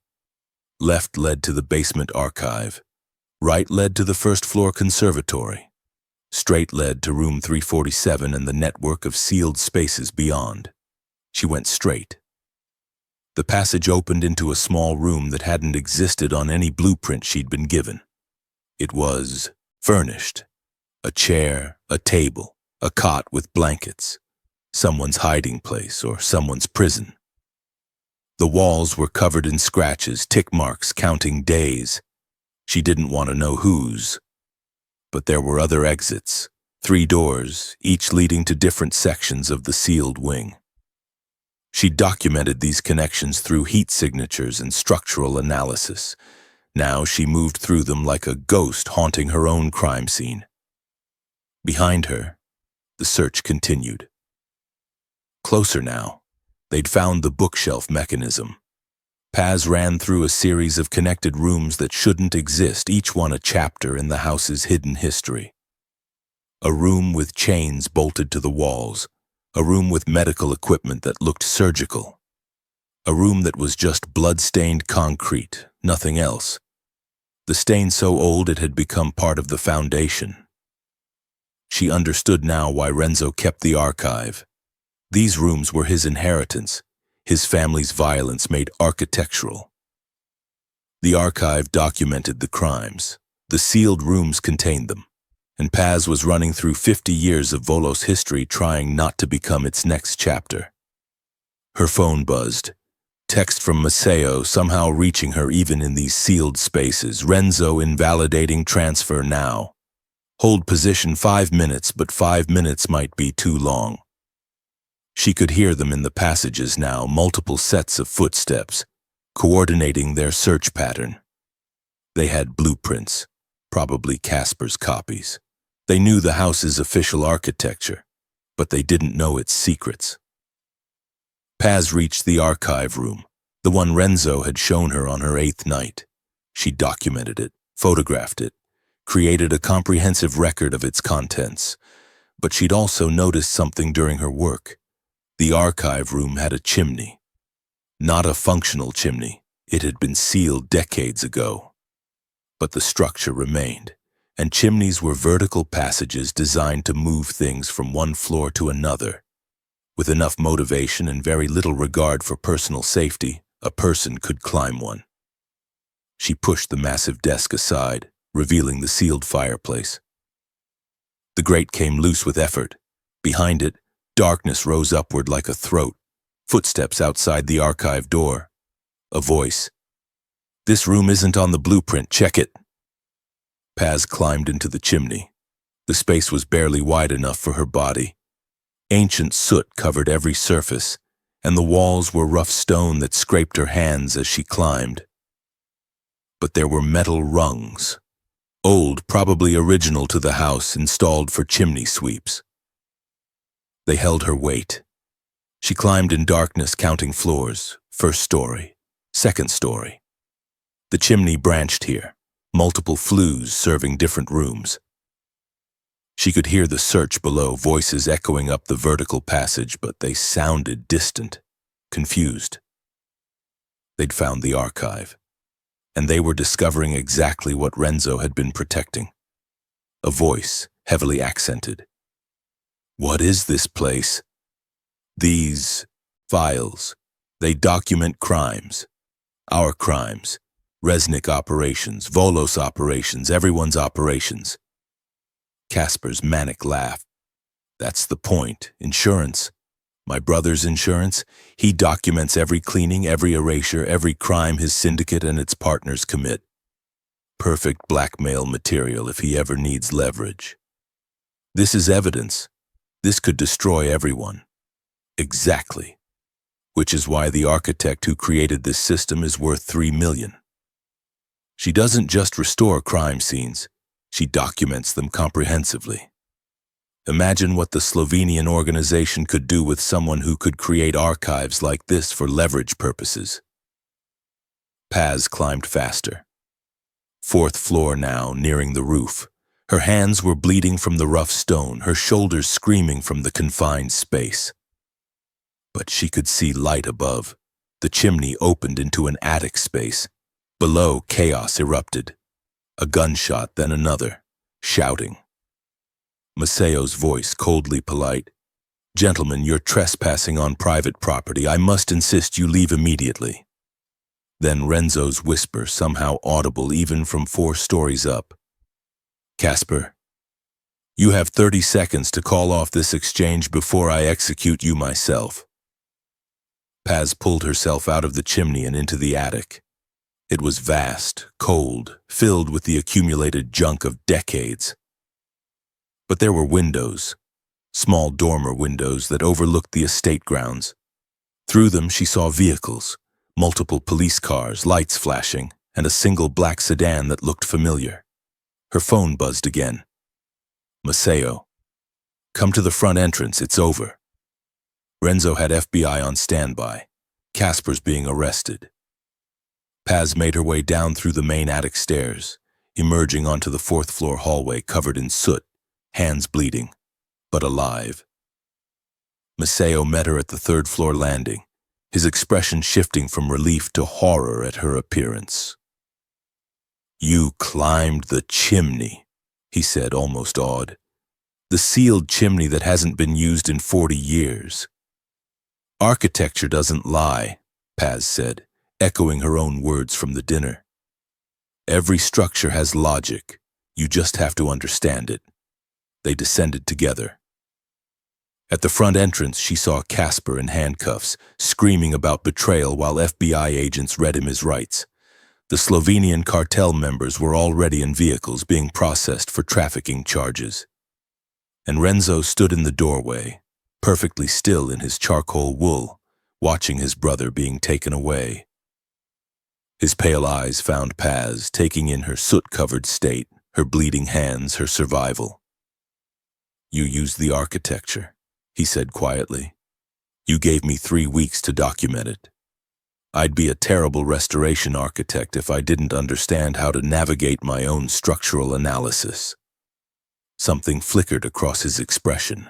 Left led to the basement archive. Right led to the 1st floor conservatory. Straight led to room 347 and the network of sealed spaces beyond. She went straight. The passage opened into a small room that hadn't existed on any blueprint she'd been given. It was furnished. A chair, a table, a cot with blankets. Someone's hiding place or someone's prison. The walls were covered in scratches, tick marks counting days. She didn't want to know whose. But there were other exits, 3 doors, each leading to different sections of the sealed wing. She documented these connections through heat signatures and structural analysis. Now she moved through them like a ghost haunting her own crime scene. Behind her, the search continued. Closer now, they'd found the bookshelf mechanism. Paz ran through a series of connected rooms that shouldn't exist, each one a chapter in the house's hidden history. A room with chains bolted to the walls. A room with medical equipment that looked surgical. A room that was just blood-stained concrete, nothing else. The stain so old it had become part of the foundation. She understood now why Renzo kept the archive. These rooms were his inheritance, his family's violence made architectural. The archive documented the crimes. The sealed rooms contained them. And Paz was running through 50 years of Volos history trying not to become its next chapter. Her phone buzzed. Text from Maceo somehow reaching her even in these sealed spaces. Renzo invalidating transfer now. Hold position 5 minutes, but 5 minutes might be too long. She could hear them in the passages now, multiple sets of footsteps, coordinating their search pattern. They had blueprints, probably Casper's copies. They knew the house's official architecture, but they didn't know its secrets. Paz reached the archive room, the one Renzo had shown her on her 8th night. She documented it, photographed it, created a comprehensive record of its contents. But she'd also noticed something during her work. The archive room had a chimney. Not a functional chimney. It had been sealed decades ago. But the structure remained. And chimneys were vertical passages designed to move things from one floor to another. With enough motivation and very little regard for personal safety, a person could climb one. She pushed the massive desk aside, revealing the sealed fireplace. The grate came loose with effort. Behind it, darkness rose upward like a throat. Footsteps outside the archive door. A voice. "This room isn't on the blueprint, check it." Paz climbed into the chimney. The space was barely wide enough for her body. Ancient soot covered every surface, and the walls were rough stone that scraped her hands as she climbed. But there were metal rungs. Old, probably original to the house, installed for chimney sweeps. They held her weight. She climbed in darkness, counting floors. 1st story, 2nd story. The chimney branched here. Multiple flues serving different rooms. She could hear the search below, voices echoing up the vertical passage, but they sounded distant, confused. They'd found the archive, and they were discovering exactly what Renzo had been protecting. A voice, heavily accented. "What is this place?" "These files. They document crimes. Our crimes. Resnick operations, Volos operations, everyone's operations." Casper's manic laugh. "That's the point. Insurance. My brother's insurance. He documents every cleaning, every erasure, every crime his syndicate and its partners commit. Perfect blackmail material if he ever needs leverage. This is evidence. This could destroy everyone." "Exactly. Which is why the architect who created this system is worth $3 million. She doesn't just restore crime scenes, she documents them comprehensively. Imagine what the Slovenian organization could do with someone who could create archives like this for leverage purposes. Paz climbed faster. 4th floor now, nearing the roof. Her hands were bleeding from the rough stone, her shoulders screaming from the confined space. But she could see light above. The chimney opened into an attic space. Below, chaos erupted. A gunshot, then another, shouting. Maceo's voice, coldly polite. Gentlemen, you're trespassing on private property. I must insist you leave immediately. Then Renzo's whisper, somehow audible even from 4 stories up. Casper, you have 30 seconds to call off this exchange before I execute you myself. Paz pulled herself out of the chimney and into the attic. It was vast, cold, filled with the accumulated junk of decades. But there were windows, small dormer windows that overlooked the estate grounds. Through them she saw vehicles, multiple police cars, lights flashing, and a single black sedan that looked familiar. Her phone buzzed again. Maceo. Come to the front entrance, it's over. Renzo had FBI on standby. Casper's being arrested. Paz made her way down through the main attic stairs, emerging onto the 4th floor hallway covered in soot, hands bleeding, but alive. Maceo met her at the 3rd floor landing, his expression shifting from relief to horror at her appearance. You climbed the chimney, he said, almost awed. The sealed chimney that hasn't been used in 40 years. Architecture doesn't lie, Paz said, echoing her own words from the dinner. Every structure has logic. You just have to understand it. They descended together. At the front entrance, she saw Casper in handcuffs, screaming about betrayal while FBI agents read him his rights. The Slovenian cartel members were already in vehicles being processed for trafficking charges. And Renzo stood in the doorway, perfectly still in his charcoal wool, watching his brother being taken away. His pale eyes found Paz, taking in her soot-covered state, her bleeding hands, her survival. You used the architecture, he said quietly. You gave me 3 weeks to document it. I'd be a terrible restoration architect if I didn't understand how to navigate my own structural analysis. Something flickered across his expression.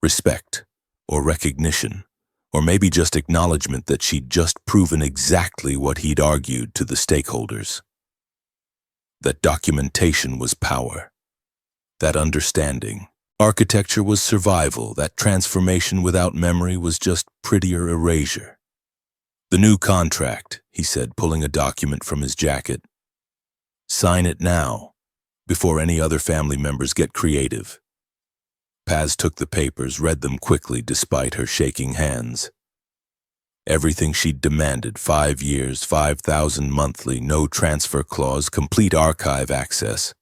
Respect, or recognition, or maybe just acknowledgement that she'd just proven exactly what he'd argued to the stakeholders. That documentation was power. That understanding. Architecture was survival. That transformation without memory was just prettier erasure. The new contract, he said, pulling a document from his jacket. Sign it now, before any other family members get creative. Paz took the papers, read them quickly despite her shaking hands. Everything she'd demanded, 5 years, 5,000 monthly, no transfer clause, complete archive access.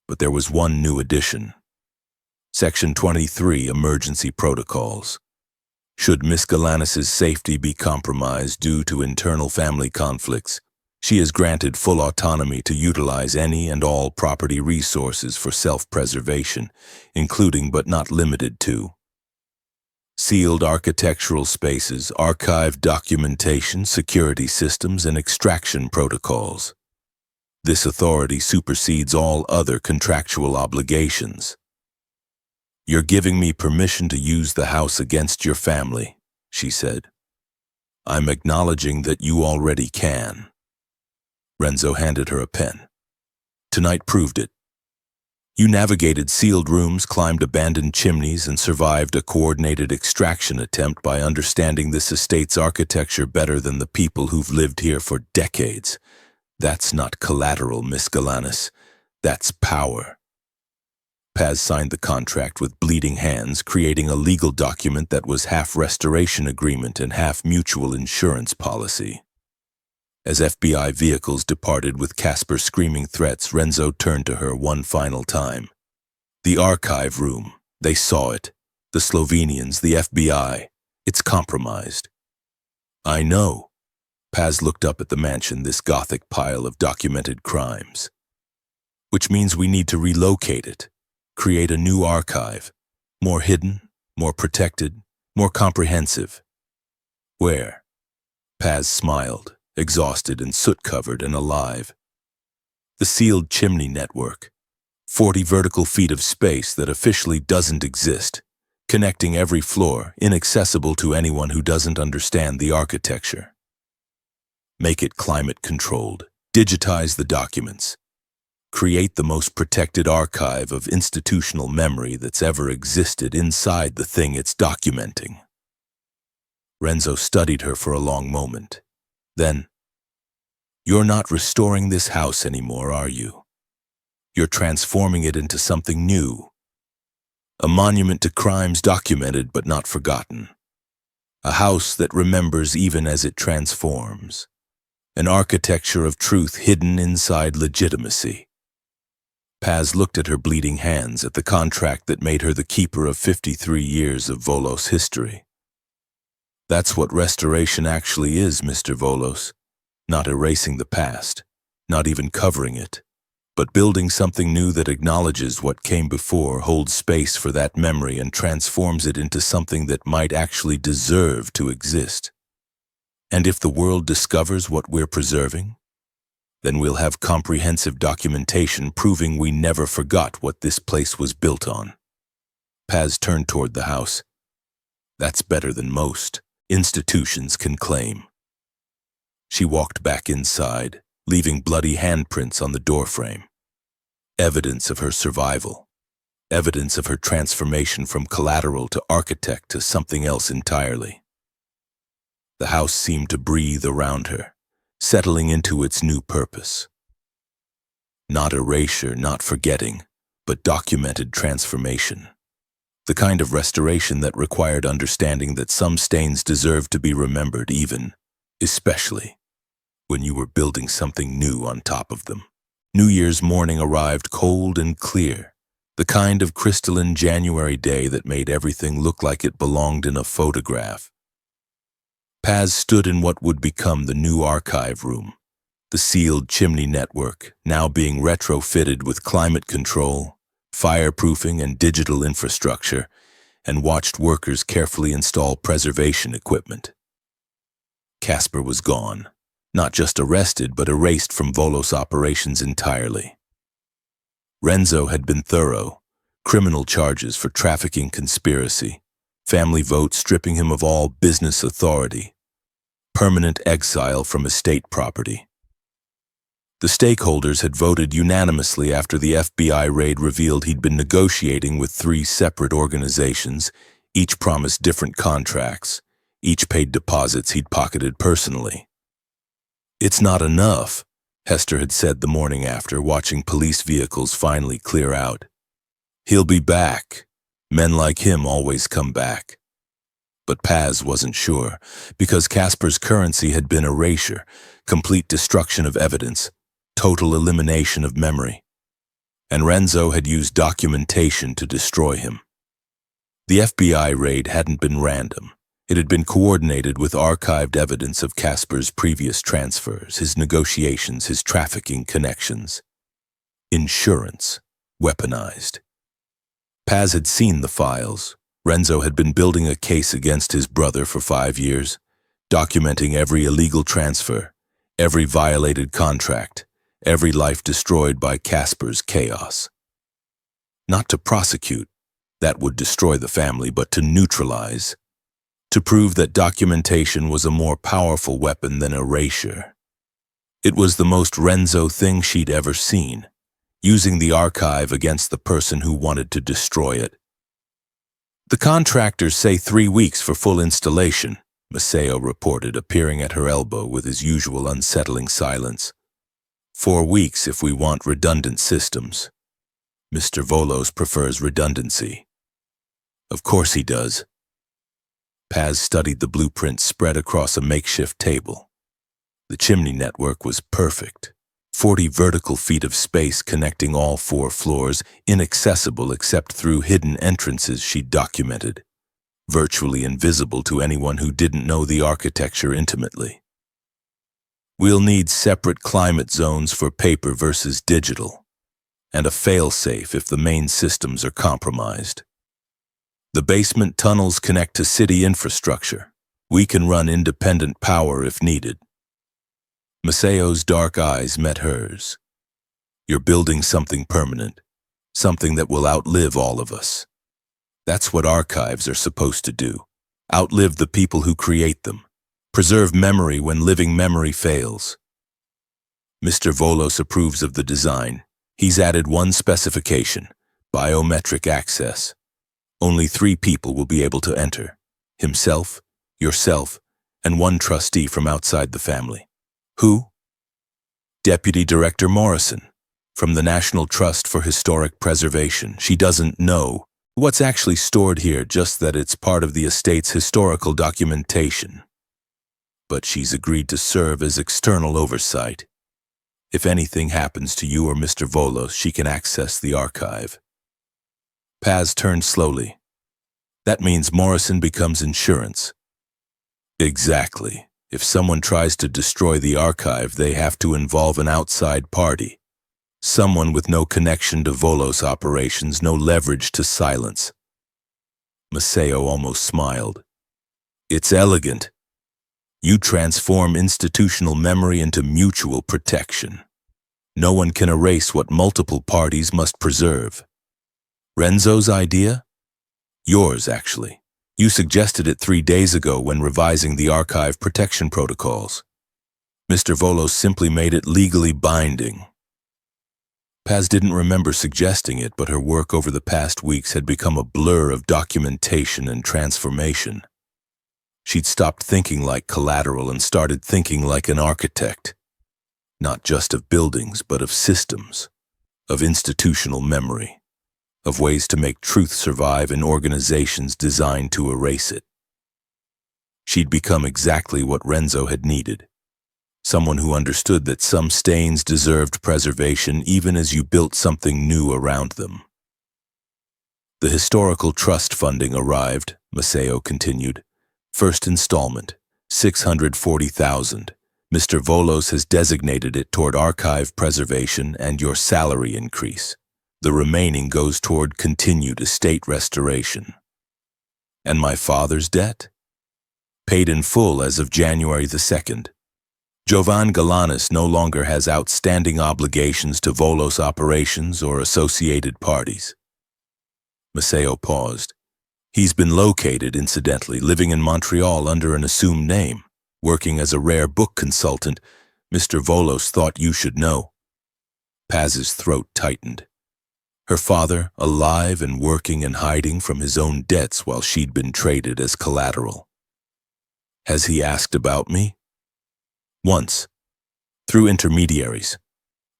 But there was one new addition. Section 23, Emergency Protocols. Should Miss Galanis's safety be compromised due to internal family conflicts, she is granted full autonomy to utilize any and all property resources for self-preservation, including but not limited to sealed architectural spaces, archived documentation, security systems, and extraction protocols. This authority supersedes all other contractual obligations. You're giving me permission to use the house against your family, she said. I'm acknowledging that you already can. Renzo handed her a pen. Tonight proved it. You navigated sealed rooms, climbed abandoned chimneys, and survived a coordinated extraction attempt by understanding this estate's architecture better than the people who've lived here for decades. That's not collateral, Miss Galanis. That's power. Paz signed the contract with bleeding hands, creating a legal document that was half restoration agreement and half mutual insurance policy. As FBI vehicles departed with Casper screaming threats, Renzo turned to her one final time. The archive room, they saw it. The Slovenians, the FBI. It's compromised. I know. Paz looked up at the mansion, this Gothic pile of documented crimes. Which means we need to relocate it. Create a new archive, more hidden, more protected, more comprehensive. Where? Paz smiled, exhausted and soot-covered and alive. The sealed chimney network, 40 vertical feet of space that officially doesn't exist, connecting every floor, inaccessible to anyone who doesn't understand the architecture. Make it climate-controlled, digitize the documents. create the most protected archive of institutional memory that's ever existed inside the thing it's documenting. Renzo studied her for a long moment. Then, "You're not restoring this house anymore, are you? You're transforming it into something new. A monument to crimes documented but not forgotten. A house that remembers even as it transforms. An architecture of truth hidden inside legitimacy." Paz looked at her bleeding hands, at the contract that made her the keeper of 53 years of Volos history. "That's what restoration actually is, Mr. Volos. Not erasing the past, not even covering it, but building something new that acknowledges what came before, holds space for that memory, and transforms it into something that might actually deserve to exist. And if the world discovers what we're preserving, then we'll have comprehensive documentation proving we never forgot what this place was built on." Paz turned toward the house. "That's better than most institutions can claim." She walked back inside, leaving bloody handprints on the doorframe. Evidence of her survival. Evidence of her transformation from collateral to architect to something else entirely. The house seemed to breathe around her, settling into its new purpose. Not erasure, not forgetting, but documented transformation. The kind of restoration that required understanding that some stains deserve to be remembered even, especially, when you were building something new on top of them. New Year's morning arrived cold and clear, the kind of crystalline January day that made everything look like it belonged in a photograph. Paz stood in what would become the new archive room, the sealed chimney network, now being retrofitted with climate control, fireproofing, and digital infrastructure, and watched workers carefully install preservation equipment. Casper was gone, not just arrested, but erased from Volos operations entirely. Renzo had been thorough, criminal charges for trafficking conspiracy, family vote stripping him of all business authority, permanent exile from estate property. The stakeholders had voted unanimously after the FBI raid revealed he'd been negotiating with 3 separate organizations, each promised different contracts, each paid deposits he'd pocketed personally. "It's not enough," Hester had said the morning after, watching police vehicles finally clear out. "He'll be back. Men like him always come back." But Paz wasn't sure, because Casper's currency had been erasure, complete destruction of evidence, total elimination of memory. And Renzo had used documentation to destroy him. The FBI raid hadn't been random. It had been coordinated with archived evidence of Casper's previous transfers, his negotiations, his trafficking connections. Insurance, weaponized. Paz had seen the files. Renzo had been building a case against his brother for 5 years, documenting every illegal transfer, every violated contract, every life destroyed by Casper's chaos. Not to prosecute, that would destroy the family, but to neutralize, to prove that documentation was a more powerful weapon than erasure. It was the most Renzo thing she'd ever seen, using the archive against the person who wanted to destroy it. "The contractors say 3 weeks for full installation," Maceo reported, appearing at her elbow with his usual unsettling silence. 4 weeks if we want redundant systems. Mr. Volos prefers redundancy." "Of course he does." Paz studied the blueprints spread across a makeshift table. The chimney network was perfect. 40 vertical feet of space connecting all 4 floors, inaccessible except through hidden entrances she'd documented, virtually invisible to anyone who didn't know the architecture intimately. "We'll need separate climate zones for paper versus digital, and a fail-safe if the main systems are compromised. The basement tunnels connect to city infrastructure. We can run independent power if needed." Maceo's dark eyes met hers. "You're building something permanent, something that will outlive all of us. That's what archives are supposed to do. Outlive the people who create them. Preserve memory when living memory fails." "Mr. Volos approves of the design. He's added one specification: biometric access. Only 3 people will be able to enter: himself, yourself, and one trustee from outside the family. Who? Deputy Director Morrison, from the National Trust for Historic Preservation. She doesn't know what's actually stored here, just that it's part of the estate's historical documentation. But she's agreed to serve as external oversight. If anything happens to you or Mr. Volos, she can access the archive. Paz turned slowly. That means Morrison becomes insurance. Exactly. If someone tries to destroy the archive, they have to involve an outside party. Someone with no connection to Volos operations, no leverage to silence. Maceo almost smiled. It's elegant. You transform institutional memory into mutual protection. No one can erase what multiple parties must preserve. Renzo's idea? Yours, actually. You suggested it 3 days ago when revising the archive protection protocols. Mr. Volos simply made it legally binding. Paz didn't remember suggesting it, but her work over the past weeks had become a blur of documentation and transformation. She'd stopped thinking like collateral and started thinking like an architect. Not just of buildings, but of systems, of institutional memory, of ways to make truth survive in organizations designed to erase it. She'd become exactly what Renzo had needed. Someone who understood that some stains deserved preservation even as you built something new around them. The historical trust funding arrived, Maceo continued. First installment, $640,000. Mr. Volos has designated it toward archive preservation and your salary increase. The remaining goes toward continued estate restoration. And my father's debt? Paid in full as of January the 2nd. Jovan Galanis no longer has outstanding obligations to Volos operations or associated parties. Maceo paused. He's been located, incidentally, living in Montreal under an assumed name, working as a rare book consultant. Mr. Volos thought you should know. Paz's throat tightened. Her father, alive and working and hiding from his own debts while she'd been traded as collateral. Has he asked about me? Once, through intermediaries.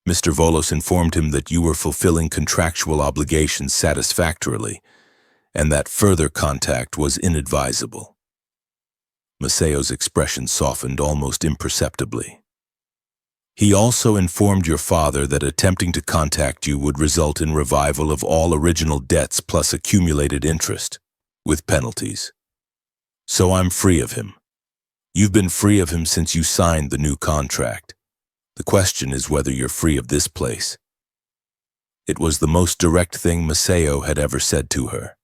Mr. Volos informed him that you were fulfilling contractual obligations satisfactorily, and that further contact was inadvisable. Maceo's expression softened almost imperceptibly. He also informed your father that attempting to contact you would result in revival of all original debts plus accumulated interest, with penalties. So I'm free of him. You've been free of him since you signed the new contract. The question is whether you're free of this place. It was the most direct thing Maceo had ever said to her.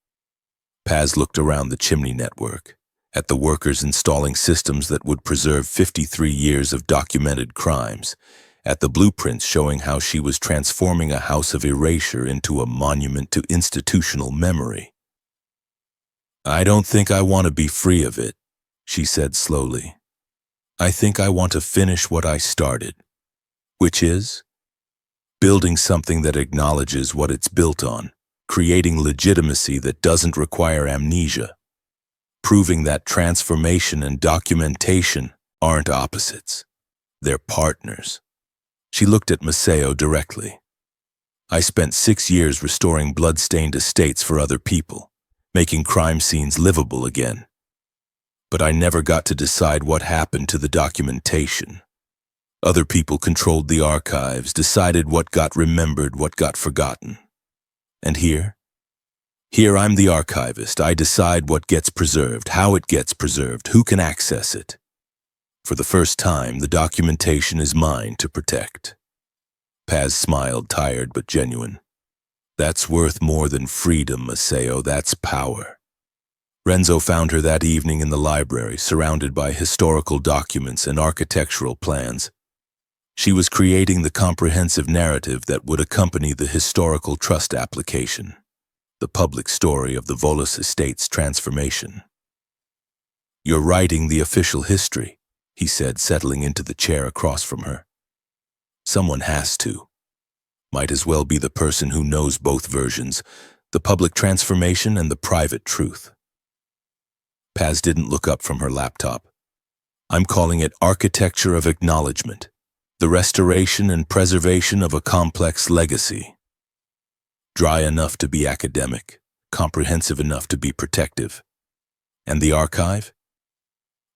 Paz looked around the chimney network, at the workers installing systems that would preserve 53 years of documented crimes, at the blueprints showing how she was transforming a house of erasure into a monument to institutional memory. I don't think I want to be free of it, she said slowly. I think I want to finish what I started, which is building something that acknowledges what it's built on, creating legitimacy that doesn't require amnesia, proving that transformation and documentation aren't opposites. They're partners. She looked at Maceo directly. I spent 6 years restoring blood-stained estates for other people, making crime scenes livable again. But I never got to decide what happened to the documentation. Other people controlled the archives, decided what got remembered, what got forgotten. And here I'm the archivist. I decide what gets preserved, how it gets preserved, who can access it. For the first time, the documentation is mine to protect. Paz smiled, tired but genuine. That's worth more than freedom, Maceo. That's power. Renzo found her that evening in the library, surrounded by historical documents and architectural plans. She was creating the comprehensive narrative that would accompany the historical trust application, the public story of the Volos estate's transformation. You're writing the official history, he said, settling into the chair across from her. Someone has to. Might as well be the person who knows both versions, the public transformation and the private truth. Paz didn't look up from her laptop. I'm calling it architecture of acknowledgement, the restoration and preservation of a complex legacy. Dry enough to be academic, comprehensive enough to be protective. And the archive?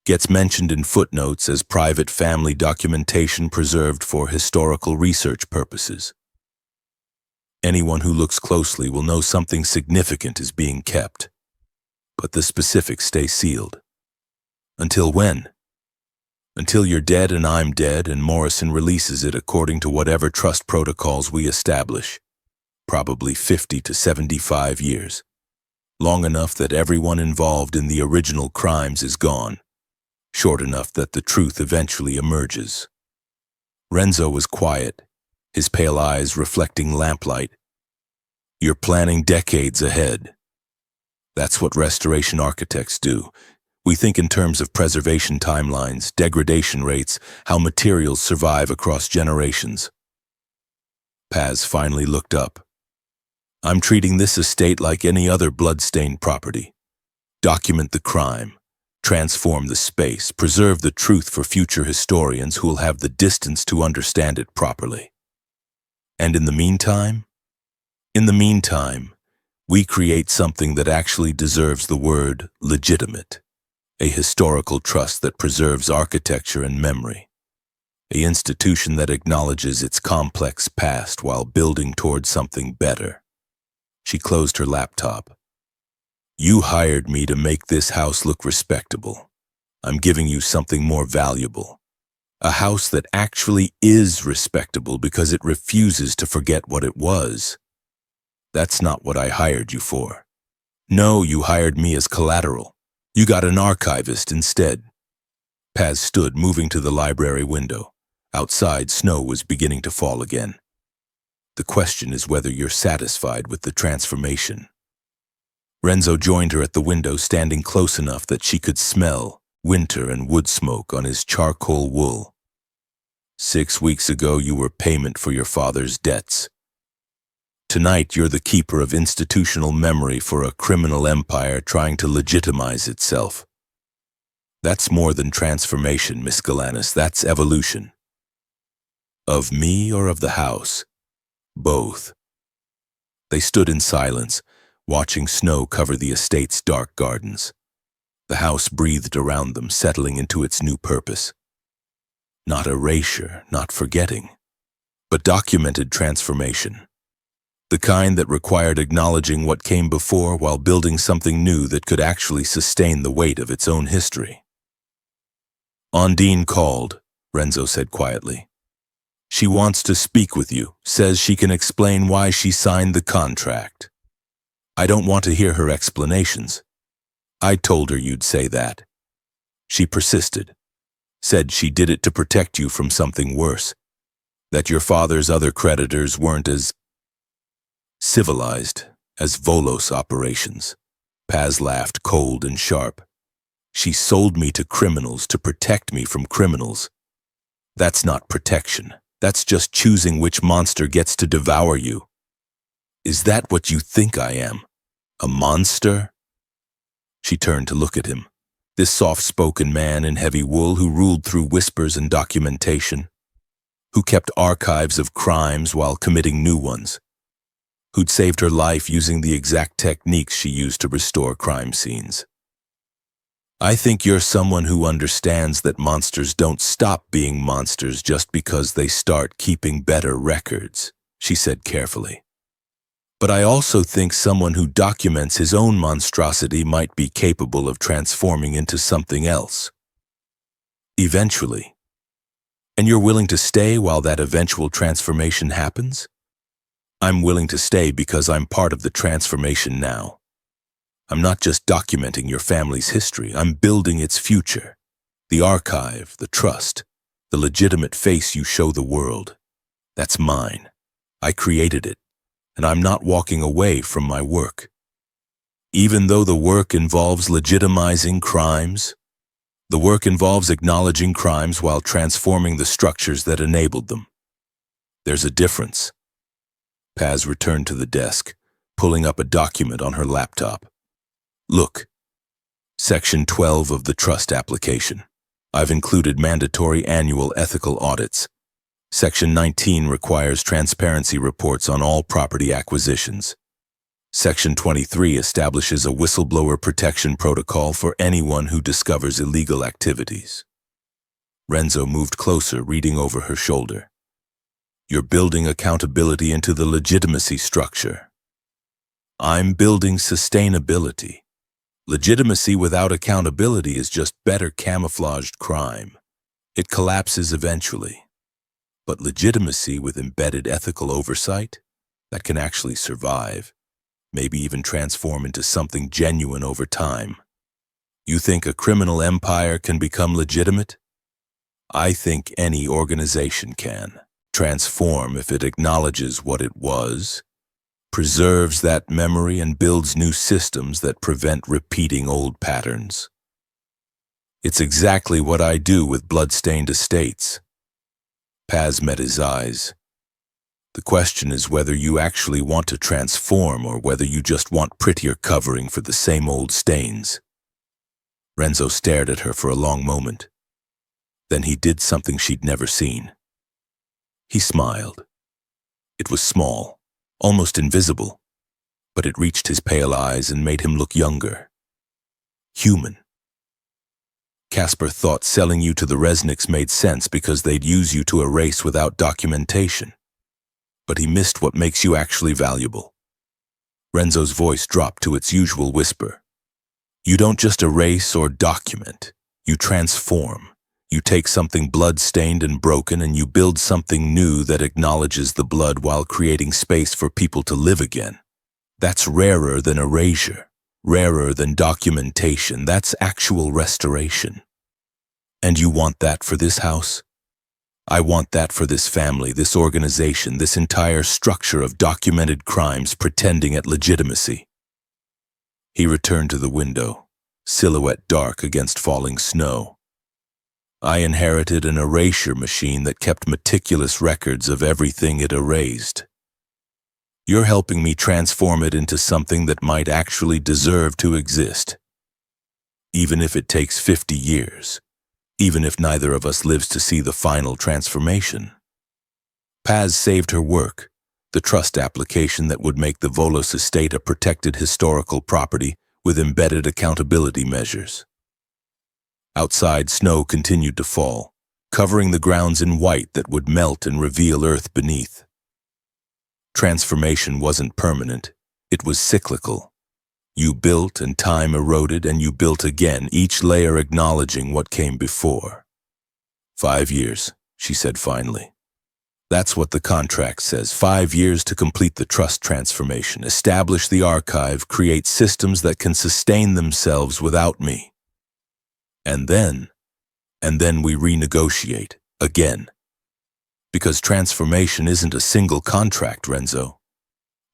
Gets mentioned in footnotes as private family documentation preserved for historical research purposes. Anyone who looks closely will know something significant is being kept, but the specifics stay sealed. Until when? Until you're dead and I'm dead and Morrison releases it according to whatever trust protocols we establish. Probably 50 to 75 years. Long enough that everyone involved in the original crimes is gone. Short enough that the truth eventually emerges. Renzo was quiet, his pale eyes reflecting lamplight. You're planning decades ahead. That's what restoration architects do. We think in terms of preservation timelines, degradation rates, how materials survive across generations. Paz finally looked up. I'm treating this estate like any other blood-stained property. Document the crime, transform the space, preserve the truth for future historians who will have the distance to understand it properly. And in the meantime? In the meantime, we create something that actually deserves the word legitimate. A historical trust that preserves architecture and memory. An institution that acknowledges its complex past while building towards something better. She closed her laptop. You hired me to make this house look respectable. I'm giving you something more valuable. A house that actually is respectable because it refuses to forget what it was. That's not what I hired you for. No, you hired me as collateral. You got an archivist instead. Paz stood, moving to the library window. Outside, snow was beginning to fall again. The question is whether you're satisfied with the transformation. Renzo joined her at the window, standing close enough that she could smell winter and wood smoke on his charcoal wool. 6 weeks ago, you were payment for your father's debts. Tonight, you're the keeper of institutional memory for a criminal empire trying to legitimize itself. That's more than transformation, Miss Galanis. That's evolution. Of me or of the house? Both. They stood in silence, watching snow cover the estate's dark gardens. The house breathed around them, settling into its new purpose. Not erasure, not forgetting, but documented transformation. The kind that required acknowledging what came before while building something new that could actually sustain the weight of its own history. Ondine called, Renzo said quietly. She wants to speak with you, says she can explain why she signed the contract. I don't want to hear her explanations. I told her you'd say that. She persisted, said she did it to protect you from something worse, that your father's other creditors weren't as civilized as Volos operations. Paz laughed, cold and sharp. She sold me to criminals to protect me from criminals. That's not protection. That's just choosing which monster gets to devour you. Is that what you think I am? A monster? She turned to look at him, this soft-spoken man in heavy wool who ruled through whispers and documentation, who kept archives of crimes while committing new ones, who'd saved her life using the exact techniques she used to restore crime scenes. I think you're someone who understands that monsters don't stop being monsters just because they start keeping better records, she said carefully. But I also think someone who documents his own monstrosity might be capable of transforming into something else. Eventually. And you're willing to stay while that eventual transformation happens? I'm willing to stay because I'm part of the transformation now. I'm not just documenting your family's history, I'm building its future. The archive, the trust, the legitimate face you show the world. That's mine. I created it, and I'm not walking away from my work. Even though the work involves legitimizing crimes, the work involves acknowledging crimes while transforming the structures that enabled them. There's a difference. Paz returned to the desk, pulling up a document on her laptop. Look, Section 12 of the trust application. I've included mandatory annual ethical audits. Section 19 requires transparency reports on all property acquisitions. Section 23 establishes a whistleblower protection protocol for anyone who discovers illegal activities. Renzo moved closer, reading over her shoulder. You're building accountability into the legitimacy structure. I'm building sustainability. Legitimacy without accountability is just better camouflaged crime. It collapses eventually. But legitimacy with embedded ethical oversight, that can actually survive, maybe even transform into something genuine over time. You think a criminal empire can become legitimate? I think any organization can transform if it acknowledges what it was, preserves that memory, and builds new systems that prevent repeating old patterns. It's exactly what I do with blood-stained estates. Paz met his eyes. The question is whether you actually want to transform or whether you just want prettier covering for the same old stains. Renzo stared at her for a long moment. Then he did something she'd never seen. He smiled. It was small, almost invisible, but it reached his pale eyes and made him look younger. Human. Casper thought selling you to the Resnicks made sense because they'd use you to erase without documentation. But he missed what makes you actually valuable. Renzo's voice dropped to its usual whisper. You don't just erase or document, you transform. You take something blood-stained and broken and you build something new that acknowledges the blood while creating space for people to live again. That's rarer than erasure, rarer than documentation. That's actual restoration. And you want that for this house? I want that for this family, this organization, this entire structure of documented crimes pretending at legitimacy. He returned to the window, silhouette dark against falling snow. I inherited an erasure machine that kept meticulous records of everything it erased. You're helping me transform it into something that might actually deserve to exist. Even if it takes 50 years, even if neither of us lives to see the final transformation. Paz saved her work, the trust application that would make the Volos estate a protected historical property with embedded accountability measures. Outside, snow continued to fall, covering the grounds in white that would melt and reveal earth beneath. Transformation wasn't permanent, it was cyclical. You built and time eroded and you built again, each layer acknowledging what came before. 5 years, she said finally. That's what the contract says, 5 years to complete the trust transformation, establish the archive, create systems that can sustain themselves without me. And then we renegotiate, again. Because transformation isn't a single contract, Renzo.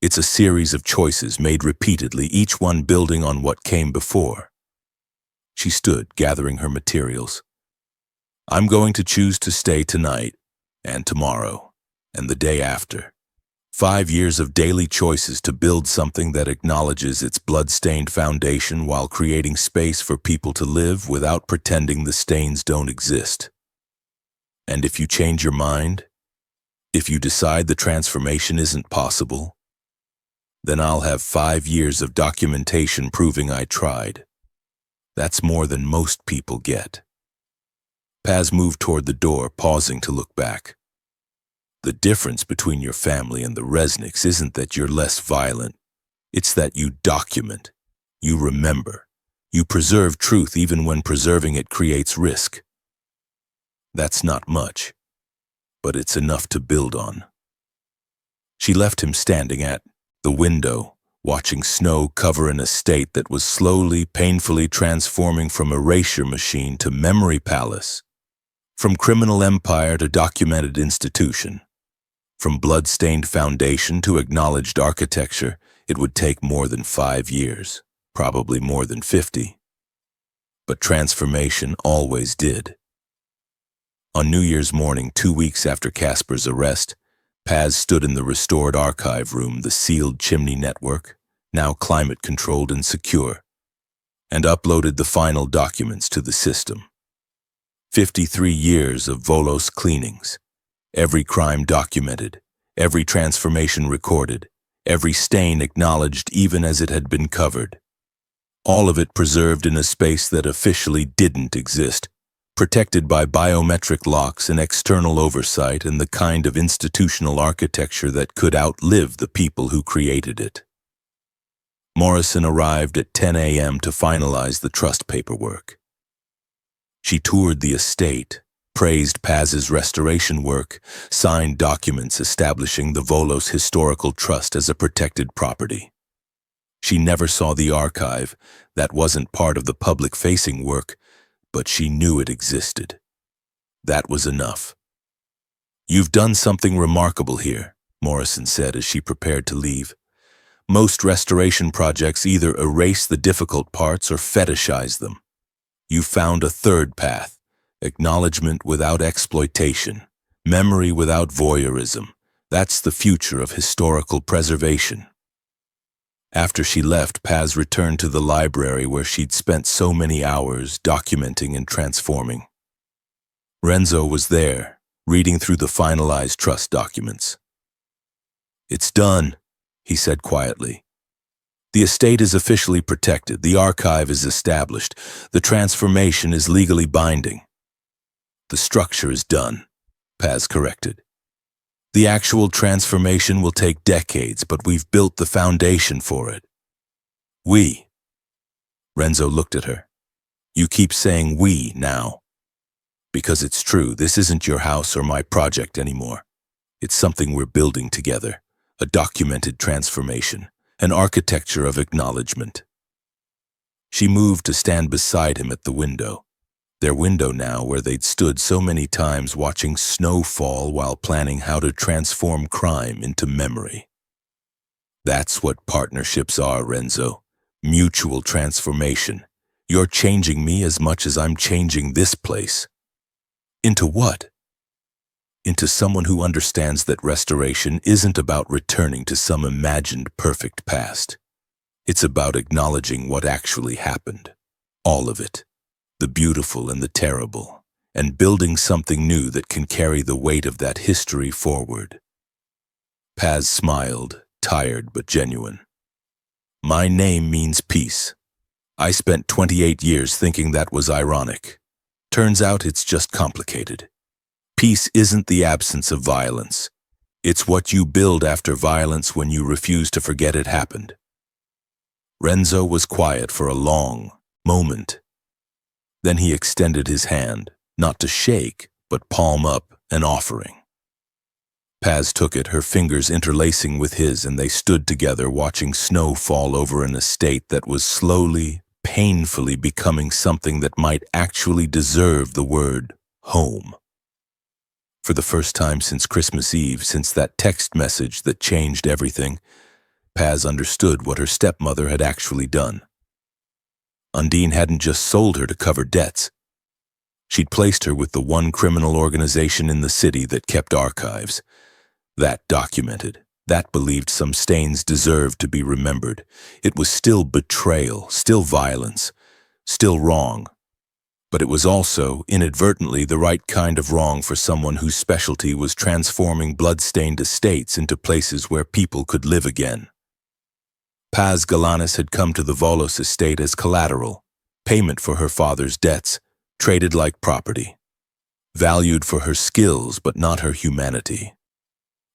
It's a series of choices made repeatedly, each one building on what came before. She stood, gathering her materials. I'm going to choose to stay tonight, and tomorrow, and the day after. 5 years of daily choices to build something that acknowledges its blood-stained foundation while creating space for people to live without pretending the stains don't exist. And if you change your mind, if you decide the transformation isn't possible, then I'll have 5 years of documentation proving I tried. That's more than most people get. Paz moved toward the door, pausing to look back. The difference between your family and the Resnicks isn't that you're less violent. It's that you document, you remember, you preserve truth even when preserving it creates risk. That's not much, but it's enough to build on. She left him standing at the window, watching snow cover an estate that was slowly, painfully transforming from erasure machine to memory palace, from criminal empire to documented institution. From blood-stained foundation to acknowledged architecture, it would take more than 5 years, probably more than 50. But transformation always did. On New Year's morning, 2 weeks after Casper's arrest, Paz stood in the restored archive room, the sealed chimney network, now climate-controlled and secure, and uploaded the final documents to the system. 53 years of Volos cleanings, every crime documented, every transformation recorded, every stain acknowledged even as it had been covered. All of it preserved in a space that officially didn't exist, protected by biometric locks and external oversight and the kind of institutional architecture that could outlive the people who created it. Morrison arrived at 10 a.m. to finalize the trust paperwork. She toured the estate, praised Paz's restoration work, signed documents establishing the Volos Historical Trust as a protected property. She never saw the archive. That wasn't part of the public-facing work, but she knew it existed. That was enough. "You've done something remarkable here," Morrison said as she prepared to leave. "Most restoration projects either erase the difficult parts or fetishize them. You found a third path, acknowledgement without exploitation, memory without voyeurism. That's the future of historical preservation." After she left, Paz returned to the library where she'd spent so many hours documenting and transforming. Renzo was there, reading through the finalized trust documents. "It's done," he said quietly. "The estate is officially protected, the archive is established, the transformation is legally binding." "The structure is done," Paz corrected. "The actual transformation will take decades, but we've built the foundation for it." "We." Renzo looked at her. "You keep saying we now. Because it's true, this isn't your house or my project anymore. It's something we're building together, a documented transformation, an architecture of acknowledgement." She moved to stand beside him at the window. Their window now where they'd stood so many times watching snow fall while planning how to transform crime into memory. "That's what partnerships are, Renzo. Mutual transformation. You're changing me as much as I'm changing this place." "Into what?" "Into someone who understands that restoration isn't about returning to some imagined perfect past. It's about acknowledging what actually happened. All of it. The beautiful and the terrible, and building something new that can carry the weight of that history forward." Paz smiled, tired but genuine. "My name means peace. I spent 28 years thinking that was ironic. Turns out it's just complicated. Peace isn't the absence of violence. It's what you build after violence when you refuse to forget it happened." Renzo was quiet for a long moment. Then he extended his hand, not to shake, but palm up, an offering. Paz took it, her fingers interlacing with his, and they stood together watching snow fall over an estate that was slowly, painfully becoming something that might actually deserve the word home. For the first time since Christmas Eve, since that text message that changed everything, Paz understood what her stepmother had actually done. Undine hadn't just sold her to cover debts. She'd placed her with the one criminal organization in the city that kept archives. That documented, that believed some stains deserved to be remembered. It was still betrayal, still violence, still wrong. But it was also, inadvertently, the right kind of wrong for someone whose specialty was transforming blood-stained estates into places where people could live again. Paz Galanis had come to the Volos estate as collateral, payment for her father's debts, traded like property. Valued for her skills, but not her humanity.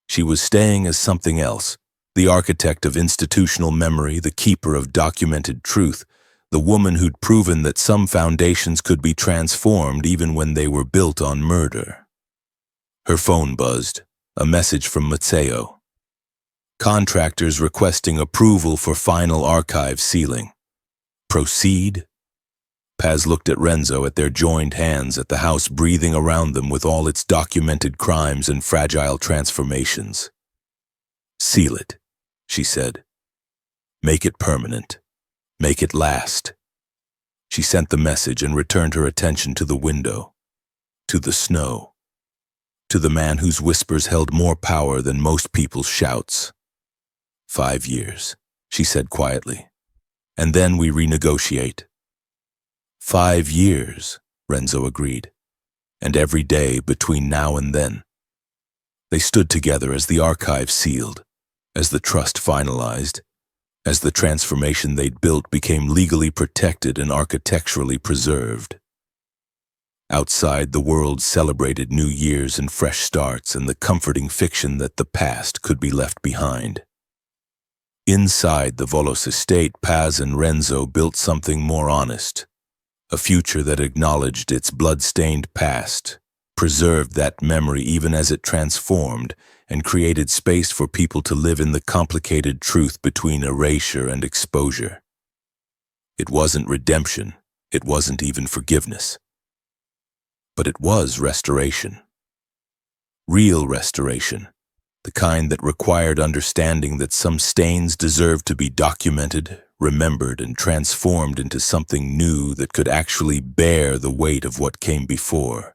She was staying as something else, the architect of institutional memory, the keeper of documented truth, the woman who'd proven that some foundations could be transformed even when they were built on murder. Her phone buzzed, a message from Matteo. Contractors requesting approval for final archive sealing. Proceed? Paz looked at Renzo, at their joined hands, at the house breathing around them with all its documented crimes and fragile transformations. "Seal it," she said. "Make it permanent. Make it last." She sent the message and returned her attention to the window, to the snow. to the man whose whispers held more power than most people's shouts. 5 years, she said quietly. And then we renegotiate. 5 years, Renzo agreed. And every day between now and then. They stood together as the archive sealed, as the trust finalized, as the transformation they'd built became legally protected and architecturally preserved. Outside, the world celebrated new years and fresh starts and the comforting fiction that the past could be left behind. Inside the Volos estate, Paz and Renzo built something more honest, a future that acknowledged its blood-stained past, preserved that memory even as it transformed, and created space for people to live in the complicated truth between erasure and exposure. It wasn't redemption, it wasn't even forgiveness. But it was restoration. Real restoration, the kind that required understanding that some stains deserved to be documented, remembered, and transformed into something new that could actually bear the weight of what came before.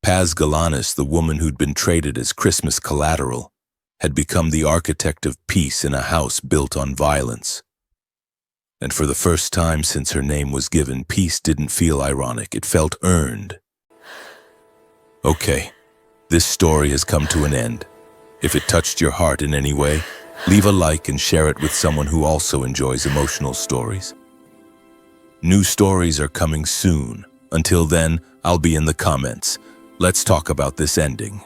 Paz Galanis, the woman who'd been traded as Christmas collateral, had become the architect of peace in a house built on violence. And for the first time since her name was given, peace didn't feel ironic, it felt earned. Okay, this story has come to an end. If it touched your heart in any way, leave a like and share it with someone who also enjoys emotional stories. New stories are coming soon. Until then, I'll be in the comments. Let's talk about this ending.